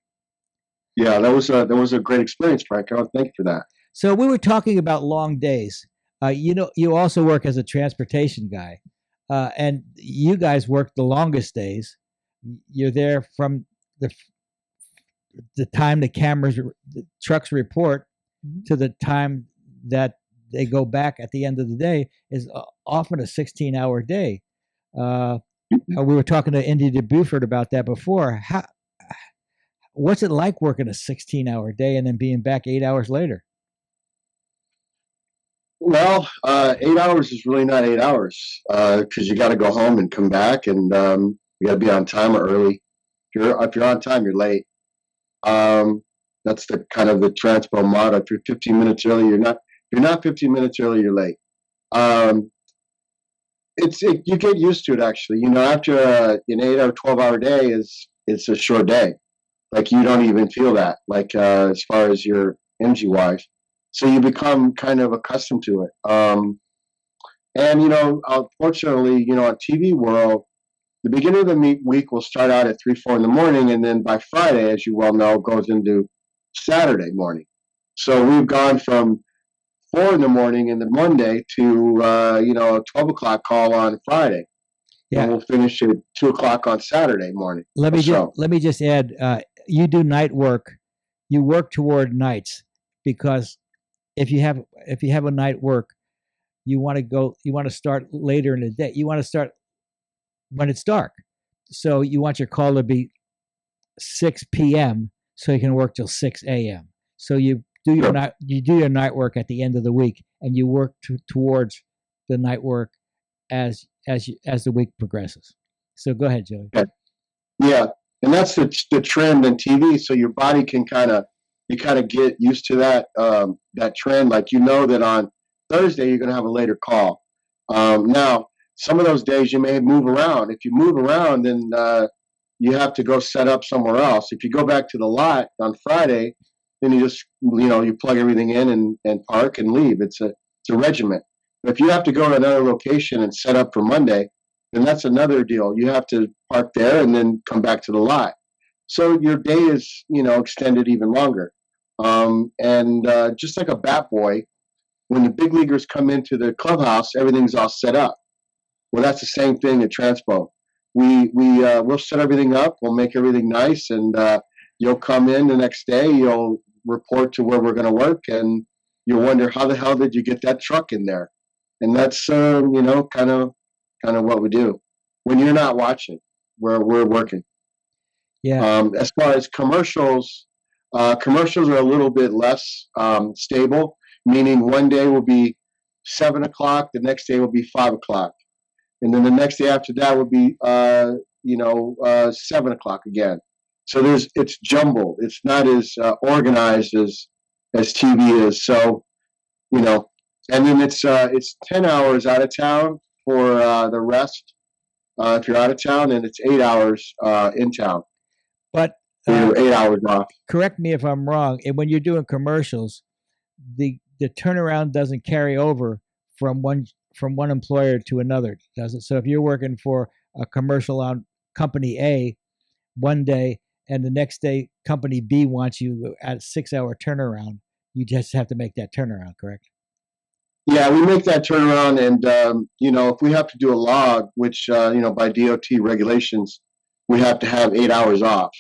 Yeah, that was a great experience, Frank. Thank you for that. So we were talking about long days. You also work as a transportation guy, and you guys work the longest days. You're there from the time the trucks report to the time that they go back at the end of the day is often a 16-hour day. We were talking to Indy DeBuford about that before. What's it like working a 16-hour day and then being back 8 hours later? Well, 8 hours is really not 8 hours because you got to go home and come back, and you got to be on time or early. If you're on time, you're late. That's the kind of the transpo motto. If you're 15 minutes early, you're not. If you're not 15 minutes early, you're late. You get used to it actually. After an 8 or 12-hour day it's a short day. Like you don't even feel that. Like as far as your energy wise. So you become kind of accustomed to it. And, unfortunately, on TV world, the beginning of the week will start out at 3, 4 in the morning. And then by Friday, as you well know, goes into Saturday morning. So we've gone from 4 in the morning in the Monday to, a 12 o'clock call on Friday. Yeah. And we'll finish at 2 o'clock on Saturday morning. Let me just add, you do night work. You work toward nights because if you have a night work, you want to start later in the day. You want to start when it's dark. So you want your call to be 6 p.m. so you can work till 6 a.m. So you do your night work at the end of the week, and you work towards the night work as the week progresses. So go ahead, Joey. Yeah, and that's the trend in TV. So your body can kind of get used to that trend. Like that on Thursday you're going to have a later call. Now some of those days you may move around. If you move around, then you have to go set up somewhere else. If you go back to the lot on Friday, then you just you plug everything in and park and leave. It's a regiment. But if you have to go to another location and set up for Monday, then that's another deal. You have to park there and then come back to the lot. So your day is extended even longer. And just like a bat boy, when the big leaguers come into the clubhouse, everything's all set up. Well, that's the same thing at Transpo. We'll set everything up. We'll make everything nice, and you'll come in the next day. You'll report to where we're going to work, and you'll wonder how the hell did you get that truck in there? And that's kind of what we do when you're not watching. We're working. Yeah. As far as commercials are a little bit less stable, meaning one day will be 7 o'clock, the next day will be 5 o'clock. And then the next day after that would be, 7 o'clock again. So it's jumbled. It's not as organized as as TV is. So, you know, and then it's 10 hours out of town for the rest. If you're out of town, and it's 8 hours in town. But You're 8 hours off. correct me if I'm wrong. And when you're doing commercials, the turnaround doesn't carry over from one employer to another, does it? So if you're working for a commercial on company A one day, and the next day company B wants you at a 6-hour turnaround, you just have to make that turnaround, correct? Yeah, we make that turnaround, and you know, if we have to do a log, which you know, by DOT regulations, we have to have 8 hours off.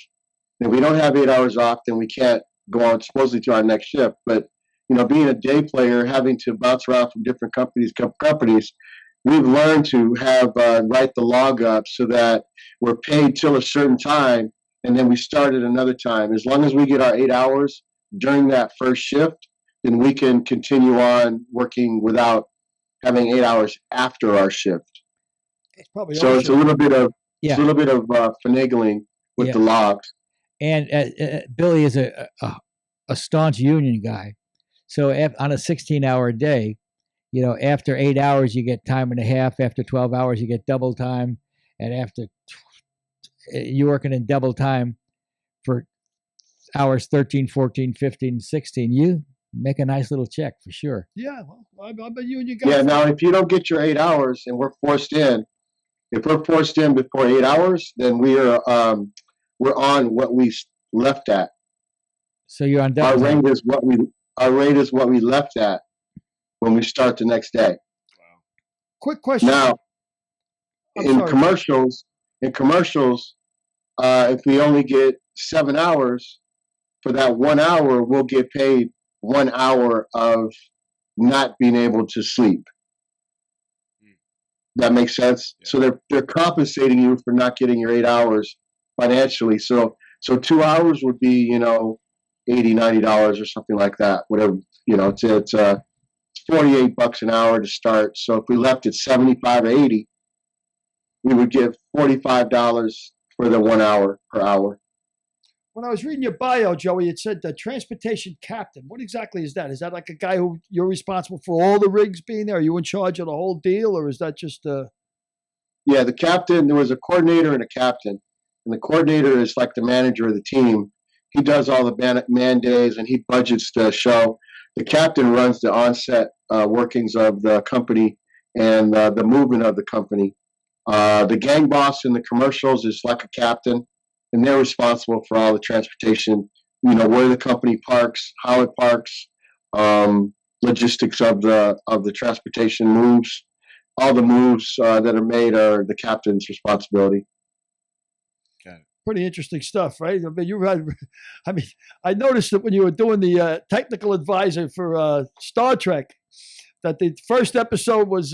If we don't have 8 hours off, then we can't go on supposedly to our next shift. But you know, being a day player, having to bounce around from different companies, we've learned to have write the log up so that we're paid till a certain time, and then we start at another time. As long as we get our 8 hours during that first shift, then we can continue on working without having 8 hours after our shift. It's probably So also- it's a little bit of Yeah. it's a little bit of finagling with Yeah. the logs. And Billy is a staunch union guy. So on a 16-hour day, you know, after 8 hours, you get time and a half. After 12 hours, you get double time. And after you're working in double time for hours 13, 14, 15, 16, you make a nice little check for sure. Yeah, well, I bet you and your guys. Yeah. Now, if you don't get your 8 hours and we're forced in, if we're forced in before 8 hours, then we're on what we left at. So you're on Our double time. rate is what we left at when we start the next day. Quick question. Now, I'm in sorry. commercials, if we only get 7 hours, for that 1 hour, we'll get paid 1 hour of not being able to sleep. That makes sense. Yeah. So they're compensating you for not getting your 8 hours financially. So 2 hours would be, you know, $80, $90 or something like that. Whatever, you know, it's $48 an hour to start. So if we left at 75 or 80, we would give $45 for the 1 hour per hour. When I was reading your bio, Joey, it said the transportation captain. What exactly is that? Is that like a guy who you're responsible for all the rigs being there? Are you in charge of the whole deal, or is that just Yeah, the captain, there was a coordinator and a captain. And the coordinator is like the manager of the team. He does all the man days and he budgets the show. The captain runs the on-set workings of the company and the movement of the company. The gang boss in the commercials is like a captain, and they're responsible for all the transportation, you know, where the company parks, how it parks, logistics of the transportation moves. All the moves that are made are the captain's responsibility. pretty interesting stuff, right? I noticed that when you were doing the technical advisor for Star Trek, that the first episode was,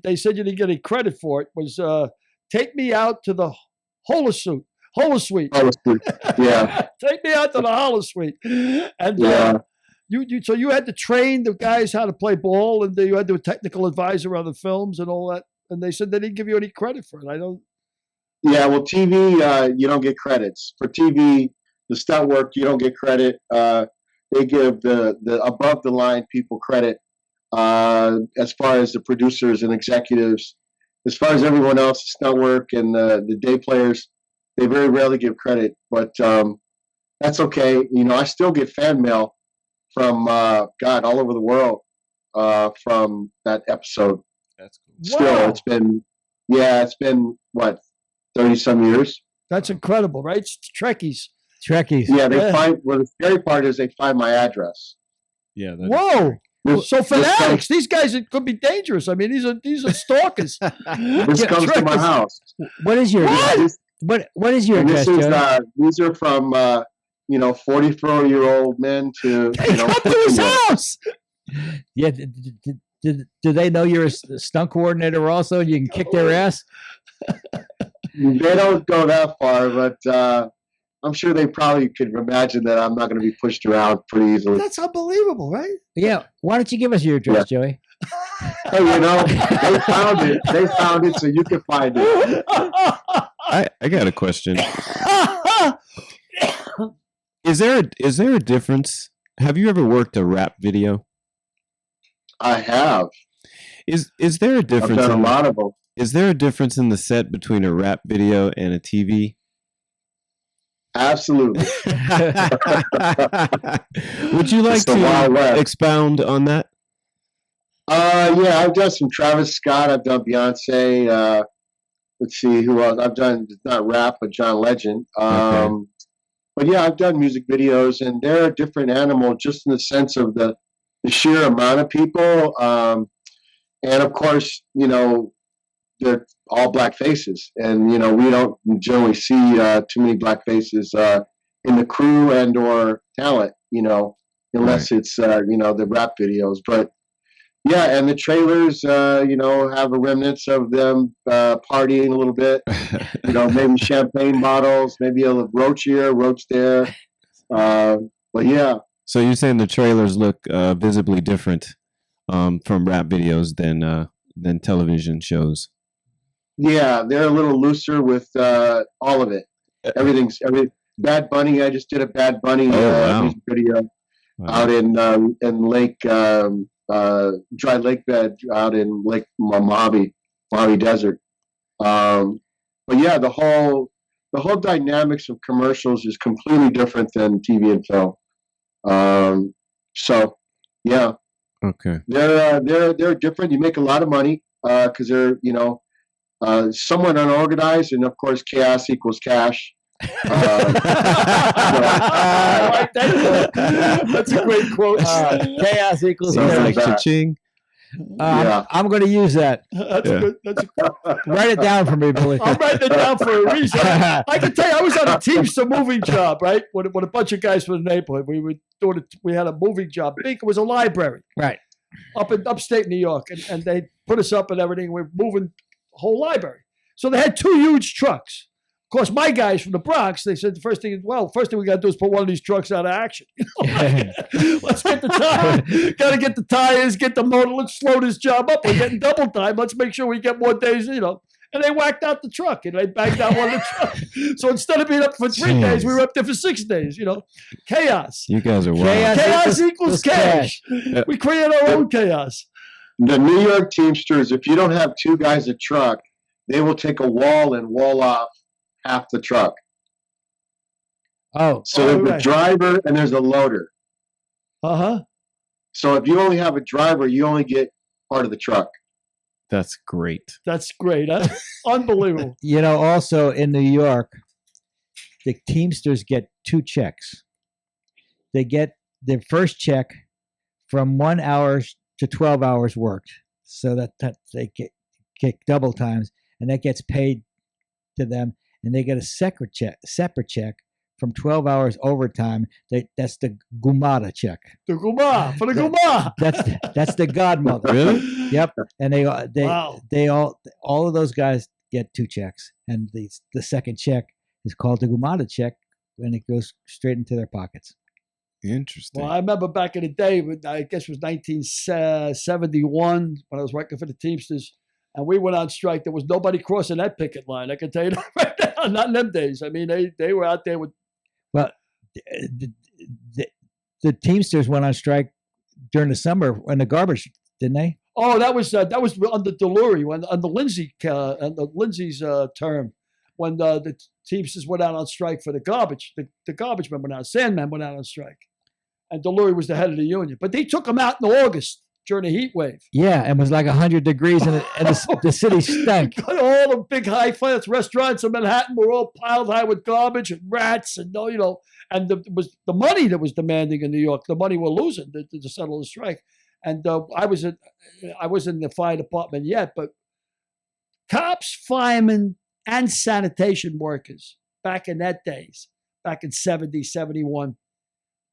they said you didn't get any credit for it, was Take Me Out to the Holosuite. Yeah. Take me out to the holosuite. And Yeah. so you had to train the guys how to play ball, and you had to do a technical advisor on the films and all that. And they said they didn't give you any credit for it. I don't. Yeah, well, TV, you don't get credits. For TV, the stunt work, you don't get credit. They give the above the line people credit as far as the producers and executives. As far as everyone else, stunt work and the day players, they very rarely give credit. But that's okay. You know, I still get fan mail from, all over the world from that episode. That's cool. Still, Wow. it's been what, 30 some years. That's incredible, right? It's Trekkies. Trekkies. Yeah, they Yeah. find. Well, the scary part is they find my address. Yeah. That Whoa. This- So this fanatics, these guys could be dangerous. I mean, these are stalkers. This comes to my Trekkies. house. What is your What? what is your And address, this is Joe? these are from 44-year-old men to They come to his house. Yeah, do they know you're a stunt coordinator also? You can kick their ass. They don't go that far, but I'm sure they probably could imagine that I'm not going to be pushed around pretty easily. That's unbelievable, right? Yeah, why don't you give us your address, Joey? Hey, they found it. They found it, so you can find it. I got a question. Is there a difference Have you ever worked a rap video? I have. Is there a I've difference? done a lot of them. Is there a difference in the set between a rap video and a TV? Absolutely. Would you like It's the Wild to West. expound on that? Yeah, I've done some Travis Scott. I've done Beyonce. Let's see who else. I've done not rap, but John Legend. Okay. But yeah, I've done music videos, and they're a different animal, just in the sense of the sheer amount of people. And of course, they're all black faces, and we don't generally see too many black faces in the crew and or talent, unless it's the rap videos. But yeah, and the trailers, have a remnants of them partying a little bit, maybe champagne bottles, maybe a roach here, roach there. But yeah. So you're saying the trailers look visibly different from rap videos than television shows? Yeah, they're a little looser with all of it. Everything's Bad Bunny. I just did a Bad Bunny music video out in Lake dry lake bed out in Lake Mojave Desert. But yeah, the whole dynamics of commercials is completely different than TV and film. So yeah, okay, they're different. You make a lot of money because they're somewhat unorganized, and of course, chaos equals cash. I like that. That's a great quote. Chaos equals sounds chaos. like cha-ching. Yeah. I'm going to use that. That's good. That's Write it down for me, Billy. I'm writing it down for a reason. I can tell you, I was on a Teamster moving job, right? With a bunch of guys from the neighborhood. We had a moving job. Big. It was a library, Right. up in upstate New York, and they put us up and everything. We're moving the whole library. So they had two huge trucks. Of course, my guys from the Bronx, they said the first thing we got to do is put one of these trucks out of action. Let's get the tire. Got to get the tires, get the motor. Let's slow this job up. We're getting double time. Let's make sure we get more days, And they whacked out the truck, and they bagged out one of the trucks. So instead of being up for 3 days, we were up there for 6 days. Chaos. You guys are wild. Chaos equals cash. We create our own chaos. The New York Teamsters, if you don't have two guys a truck, they will take a wall and wall off half the truck. Oh, So there's right. a driver and there's a loader. Uh-huh. So if you only have a driver, you only get part of the truck. That's great. That's great. Huh? Unbelievable. also in New York, the Teamsters get 2 checks. They get their first check from 1 hour to 12 hours worked, so that they get double times, and that gets paid to them, and they get a separate check from 12 hours overtime. That's the Gumata check. The Guma, for the Guma. That's the godmother. Really? Yep. And Wow. they all of those guys get 2 checks, and the second check is called the Gumata check, and it goes straight into their pockets. Interesting. Well, I remember back in the day, I guess it was 1971, when I was working for the Teamsters, and we went on strike. There was nobody crossing that picket line. I can tell you that right now. Not in them days. I mean, they were out there with. Well, the Teamsters went on strike during the summer in the garbage, didn't they? Oh, that was under Delury, when under Lindsay's term, when the Teamsters went out on strike for the garbage. The garbage men went out. Sandman went out on strike, and Delury was the head of the union. But they took him out in August during the heat wave. Yeah, and it was like 100 degrees, and the city stank. All the big high-class restaurants in Manhattan were all piled high with garbage and rats, and and was the money that was demanding in New York. The money we're losing to settle the strike. And I was in the fire department yet, but cops, firemen, and sanitation workers back in that days, back in 70, 71,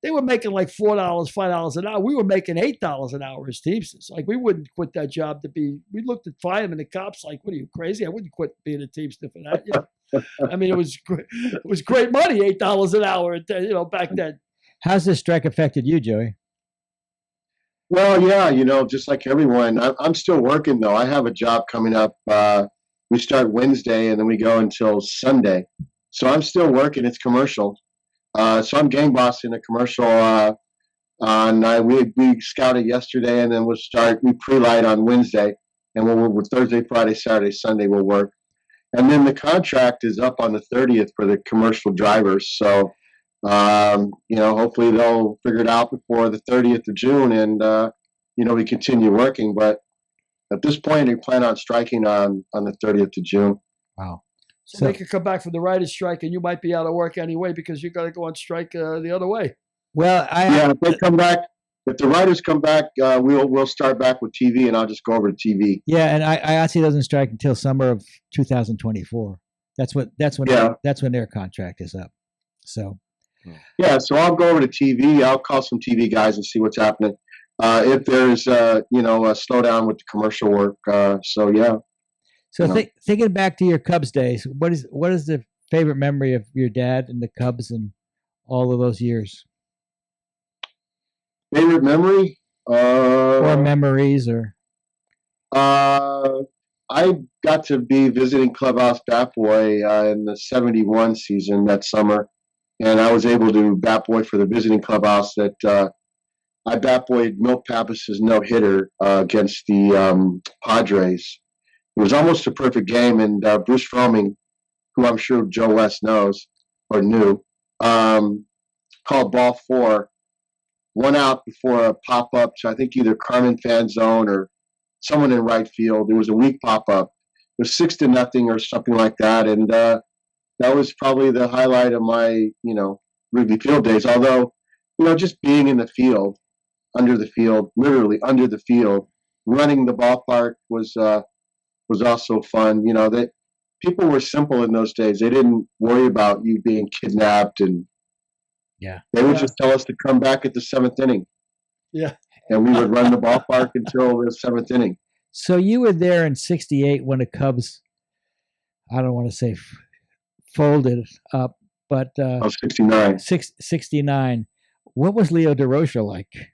they were making like $4, $5 an hour. We were making $8 an hour as Teamsters. Like, we wouldn't quit that job we looked at firemen and cops like, what are you, crazy? I wouldn't quit being a Teamster for that. I mean, it was great money, $8 an hour, back then. How's this strike affected you, Joey? Well, yeah, just like everyone, I'm still working though. I have a job coming up. We start Wednesday and then we go until Sunday. So I'm still working. It's commercial. So I'm gang bossing a commercial We scouted yesterday, and then we pre-light on Wednesday, and we'll Thursday, Friday, Saturday, Sunday we'll work. And then the contract is up on the 30th for the commercial drivers. So, hopefully they'll figure it out before the 30th of June, and we continue working. But at this point, they plan on striking on the 30th of June. Wow. So they could come back from the writer's strike, and you might be out of work anyway because you got to go on strike the other way. Well, if they come back, if the writers come back, we'll start back with TV, and I'll just go over to TV. Yeah, and IATSE doesn't strike until summer of 2024. That's when their contract is up. So yeah, so I'll go over to TV. I'll call some TV guys and see what's happening. If there's a slowdown with the commercial work. So yeah. So thinking back to your Cubs days, what is the favorite memory of your dad and the Cubs and all of those years? Favorite memory? Or memories or I got to be visiting Clubhouse Bat Boy in the 71 season that summer, and I was able to bat boy for the visiting clubhouse that I bat boyed Milt Pappas's no-hitter against the Padres. It was almost a perfect game, and Bruce Fromming, who I'm sure Joe West knows or knew, called ball 4, 1 out before a pop-up to I think either Carmen fan zone or someone in right field. It was a weak pop-up. It was 6-0 or something like that, and that was probably the highlight of my Wrigley Field days. Although just being in the field, literally under the field, running the ballpark was also fun. That people were simple in those days. They didn't worry about you being kidnapped, and they would just tell us to come back at the 7th inning. Yeah. And we would run the ballpark until the 7th inning. So you were there in '68 when the Cubs, I don't want to say folded up, but 69. 69. What was Leo DeRocha like?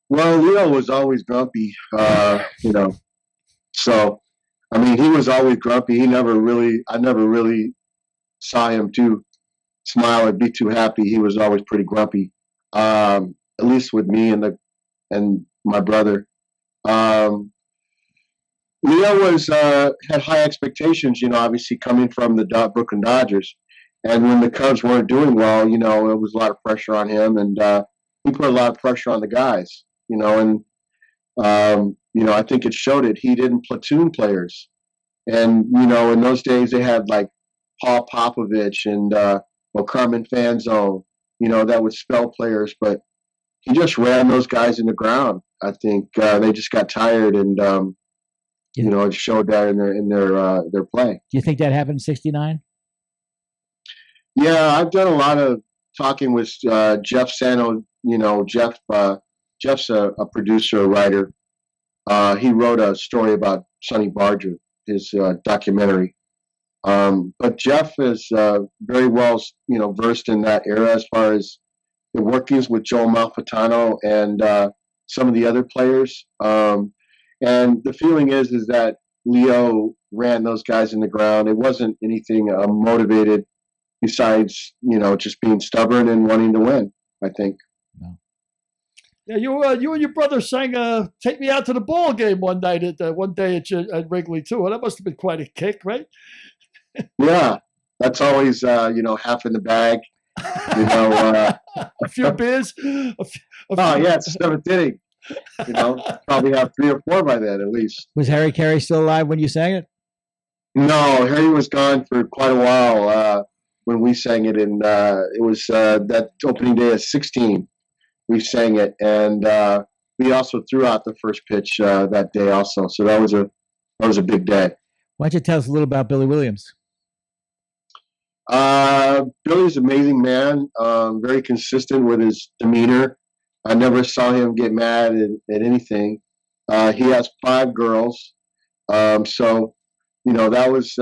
Well, Leo was always grumpy, So, I mean, he was always grumpy. I never really saw him too smile or be too happy. He was always pretty grumpy, at least with me and my brother. Leo had high expectations, obviously coming from the Brooklyn Dodgers. And when the Cubs weren't doing well, it was a lot of pressure on him, and he put a lot of pressure on the guys, I think it showed it. He didn't platoon players. And, in those days they had like Paul Popovich and Carmen Fanzone, that would spell players, but he just ran those guys in the ground. I think they just got tired, and it showed that in their play. Do you think that happened in '69? Yeah, I've done a lot of talking with Jeff Santo. Jeff's a producer, a writer. He wrote a story about Sonny Barger, his documentary. But Jeff is very well, versed in that era as far as the workings with Joe Malfitano and some of the other players. And the feeling is that Leo ran those guys in the ground. It wasn't anything motivated besides, just being stubborn and wanting to win, I think. No. Yeah, you and your brother sang "Take Me Out to the Ball Game" one day at Wrigley too. Well, that must have been quite a kick, right? Yeah, that's always half in the bag. A few beers. It's 7th inning. Probably have 3 or 4 by then at least. Was Harry Carey still alive when you sang it? No, Harry was gone for quite a while when we sang it, and it was that opening day of 16. We sang it, and we also threw out the first pitch that day also. So that was a big day. Why don't you tell us a little about Billy Williams? Billy's an amazing man, very consistent with his demeanor. I never saw him get mad at anything. He has 5 girls. So, that was,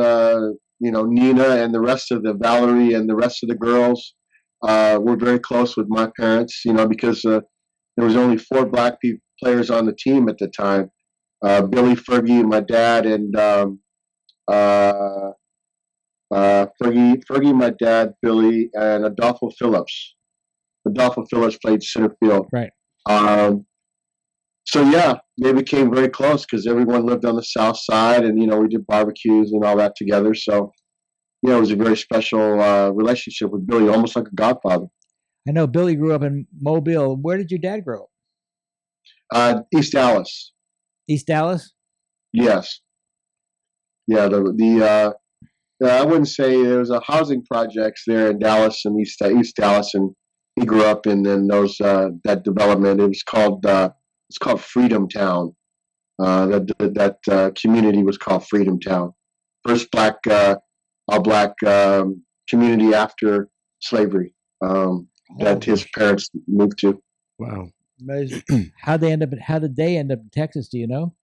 Nina and the rest of the Valerie and the rest of the girls were very close with my parents, because there was only 4 black players on the team at the time. Billy, Fergie, my dad, and Fergie, my dad, Billy, and Adolfo Phillips. Adolfo Phillips played center field. Right. So yeah, they became very close because everyone lived on the south side, and we did barbecues and all that together. So yeah, it was a very special relationship with Billy, almost like a godfather. I know Billy grew up in Mobile. Where did your dad grow up? East Dallas. East Dallas? Yes. Yeah, I wouldn't say there was a housing projects there in Dallas and East Dallas, and he grew up in those that development. It was called Freedom Town. That community was called Freedom Town. First all black community after slavery that his parents moved to. Wow. Amazing. How did they end up in Texas? Do you know?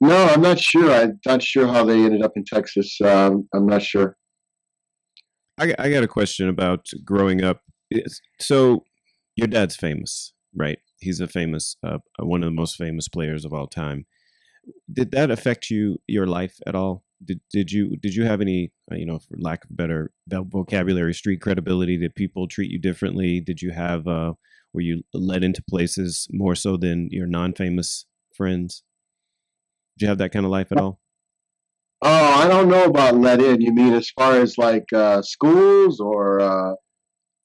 No, I'm not sure. I'm not sure how they ended up in Texas. I'm not sure. I got a question about growing up. So your dad's famous, right? He's a famous, one of the most famous players of all time. Did that affect your life at all? Did you have any, for lack of better vocabulary, street credibility? Did people treat you differently? Did you have, were you led into places more so than your non-famous friends? Did you have that kind of life at all? Oh, I don't know about let in. You mean as far as like schools or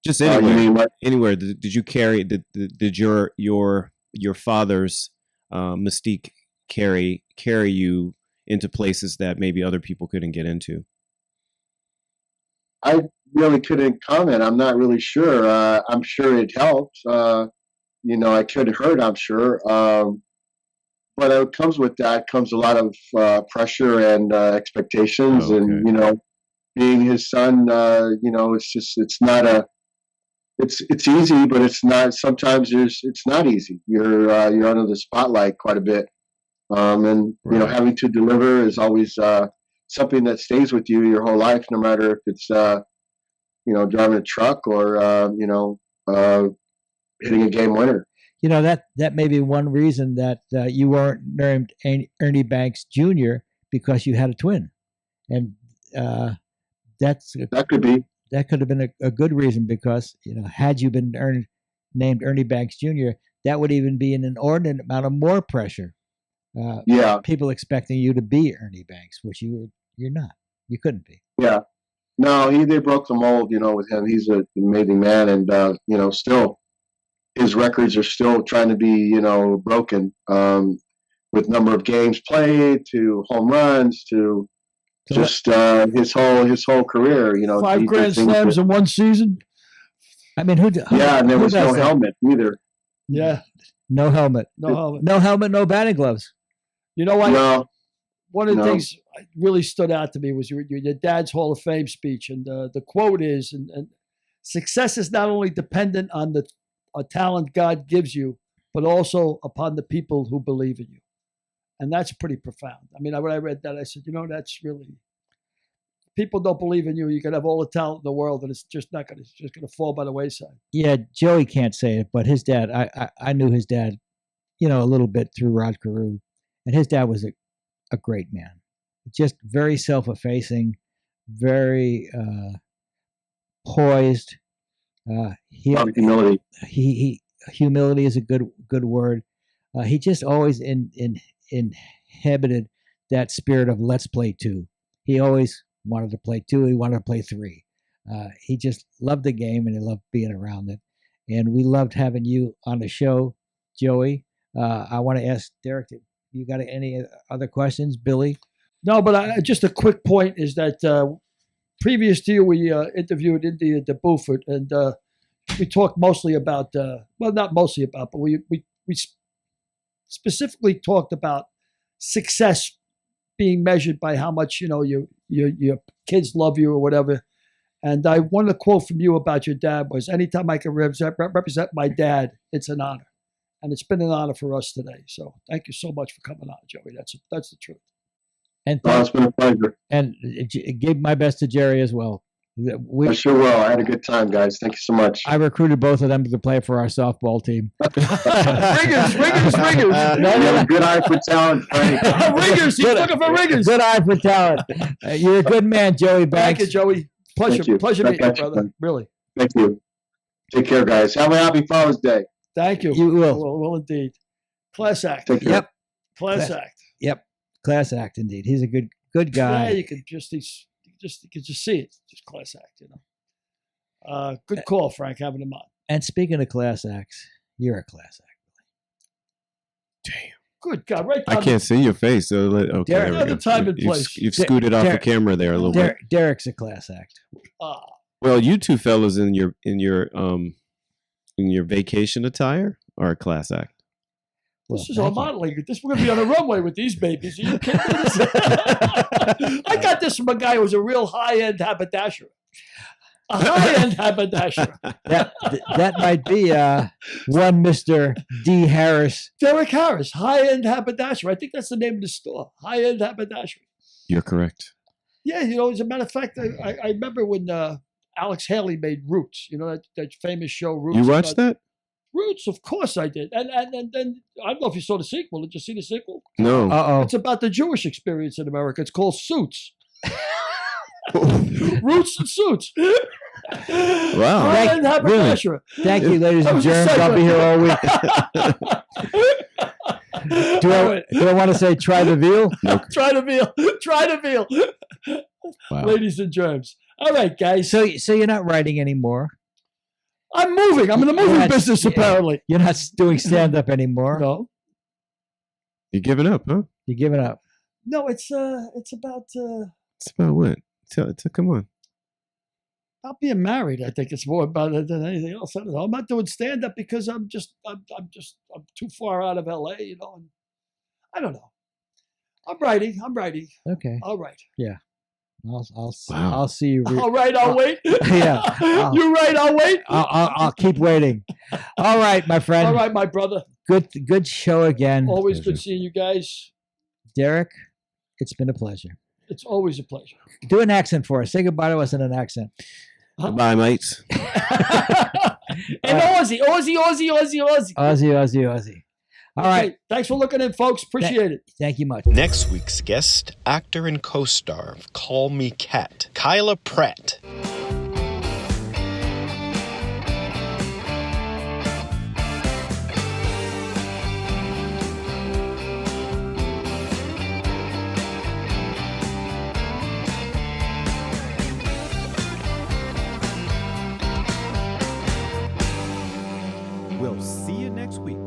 just anywhere? You mean like, anywhere? Did you carry? Did your father's mystique carry you into places that maybe other people couldn't get into? I really couldn't comment. I'm not really sure. I'm sure it helped. I couldn't hurt. I'm sure. But it comes with that comes a lot of pressure and expectations, Oh, okay. and being his son, it's not it's easy, but it's not. Sometimes it's not easy. You're under the spotlight quite a bit, and Right. having to deliver is always something that stays with you your whole life, no matter if it's driving a truck or hitting a game winner. That may be one reason that you weren't named Ernie Banks Jr. because you had a twin, and That could be. that could have been a good reason because had you been named Ernie Banks Jr., that would even be an inordinate amount of more pressure. Yeah. People expecting you to be Ernie Banks, which you're not. You couldn't be. Yeah. No, they broke the mold, with him. He's an amazing man, and still his records are still trying to be, broken, with number of games played to home runs to just his whole career, 5 he did grand things slams in one season. I mean, who yeah, and there who was does no that? helmet either. Yeah. No helmet. No helmet. No helmet, no batting gloves. You know what? No. One of the No. things that really stood out to me was your dad's Hall of Fame speech. And the quote is, and success is not only dependent on a talent God gives you, but also upon the people who believe in you. And that's pretty profound. I mean, when I read that, I said, that's really, people don't believe in you. You can have all the talent in the world, and it's just not going to, it's just going to fall by the wayside. Yeah, Joey can't say it, but his dad, I knew his dad, a little bit through Rod Carew, and his dad was a great man, just very self-effacing, very poised. Humility. He humility is a good word. He just always inhabited that spirit of let's play two. He always wanted to play two. He wanted to play three. He just loved the game and he loved being around it. And we loved having you on the show, Joey. I want to ask Derek, you got any other questions, Billy? No, but just a quick point is that previous to you, we interviewed India de Beaufort, and we talked mostly about, not mostly about, but we specifically talked about success being measured by how much your kids love you or whatever. And one of the quote from you about your dad was, "Anytime I can represent my dad, it's an honor." And it's been an honor for us today. So thank you so much for coming on, Joey. That's the truth. And It's been a pleasure. and give my best to Jerry as well. I sure will. I had a good time, guys. Thank you so much. I recruited both of them to play for our softball team. Ringers. You have a good eye for talent, Frank. Ringers. He's looking for ringers. Good eye for talent. You're a good man, Joey Thank Banks. you, Joey. Pleasure Thank you. meeting you, Thank you, brother. man. Really. Thank you. Take care, guys. Have a happy Father's Day. Thank you. You will. Will indeed. Class act. Take care. Yep. Class Class- act. Yep. Class act indeed. He's a good guy. Yeah, you can just see it. Just class act, you know. Good call, Frank, having him on. And speaking of class acts, you're a class act. Damn. Good God, right I down can't see your face. So okay, Derek- there we the go. time and You've- place. You've scooted off the Derek- camera there a little bit. Derek's a class act. Well, you two fellas in your vacation attire are a class act. Well, This is all thank you. modeling. We're going to be on a runway with these babies. Are you kidding me? I got this from a guy who was a real high-end haberdasher. A high-end haberdasher. That might be one Mr. D. Harris. Derek Harris, high-end haberdasher. I think that's the name of the store. High-end haberdashery. You're correct. Yeah, as a matter of fact, I remember when Alex Haley made Roots. You know that famous show Roots. You watched that? Roots, of course I did. And then I don't know if you saw the sequel. Did you see the sequel? No. Uh-oh. It's about the Jewish experience in America. It's called Suits. Roots and Suits. Wow. High-end haberdasher. Thank you, ladies That and was a germs. I'll be here all week. Do I want to say try the veal? Try the veal. Try the veal. Wow. Ladies and germs. All right, guys. So you're not writing anymore. I'm moving. I'm in the moving Yes, business, yeah. apparently. You're not doing stand-up anymore. No. You're giving up, huh? You're giving up. No, it's about It's about what? Come on. being married. I think it's more about it than anything else. I don't know. I'm not doing stand-up because I'm too far out of LA, and I don't know. I'm writing. Okay. All right. I'll see you. All right, I'll wait. Yeah. You're right, I'll wait. I'll keep waiting. All right, my friend. All right, my brother. Good show again. Always good seeing you guys. Derek, it's been a pleasure. It's always a pleasure. Do an accent for us. Say goodbye to us in an accent. Goodbye, mates. And Aussie. Aussie. All right. Okay, thanks for looking in, folks. Appreciate it. Thank you much. Next week's guest, actor and co-star of Call Me Kat, Kyla Pratt. We'll see you next week.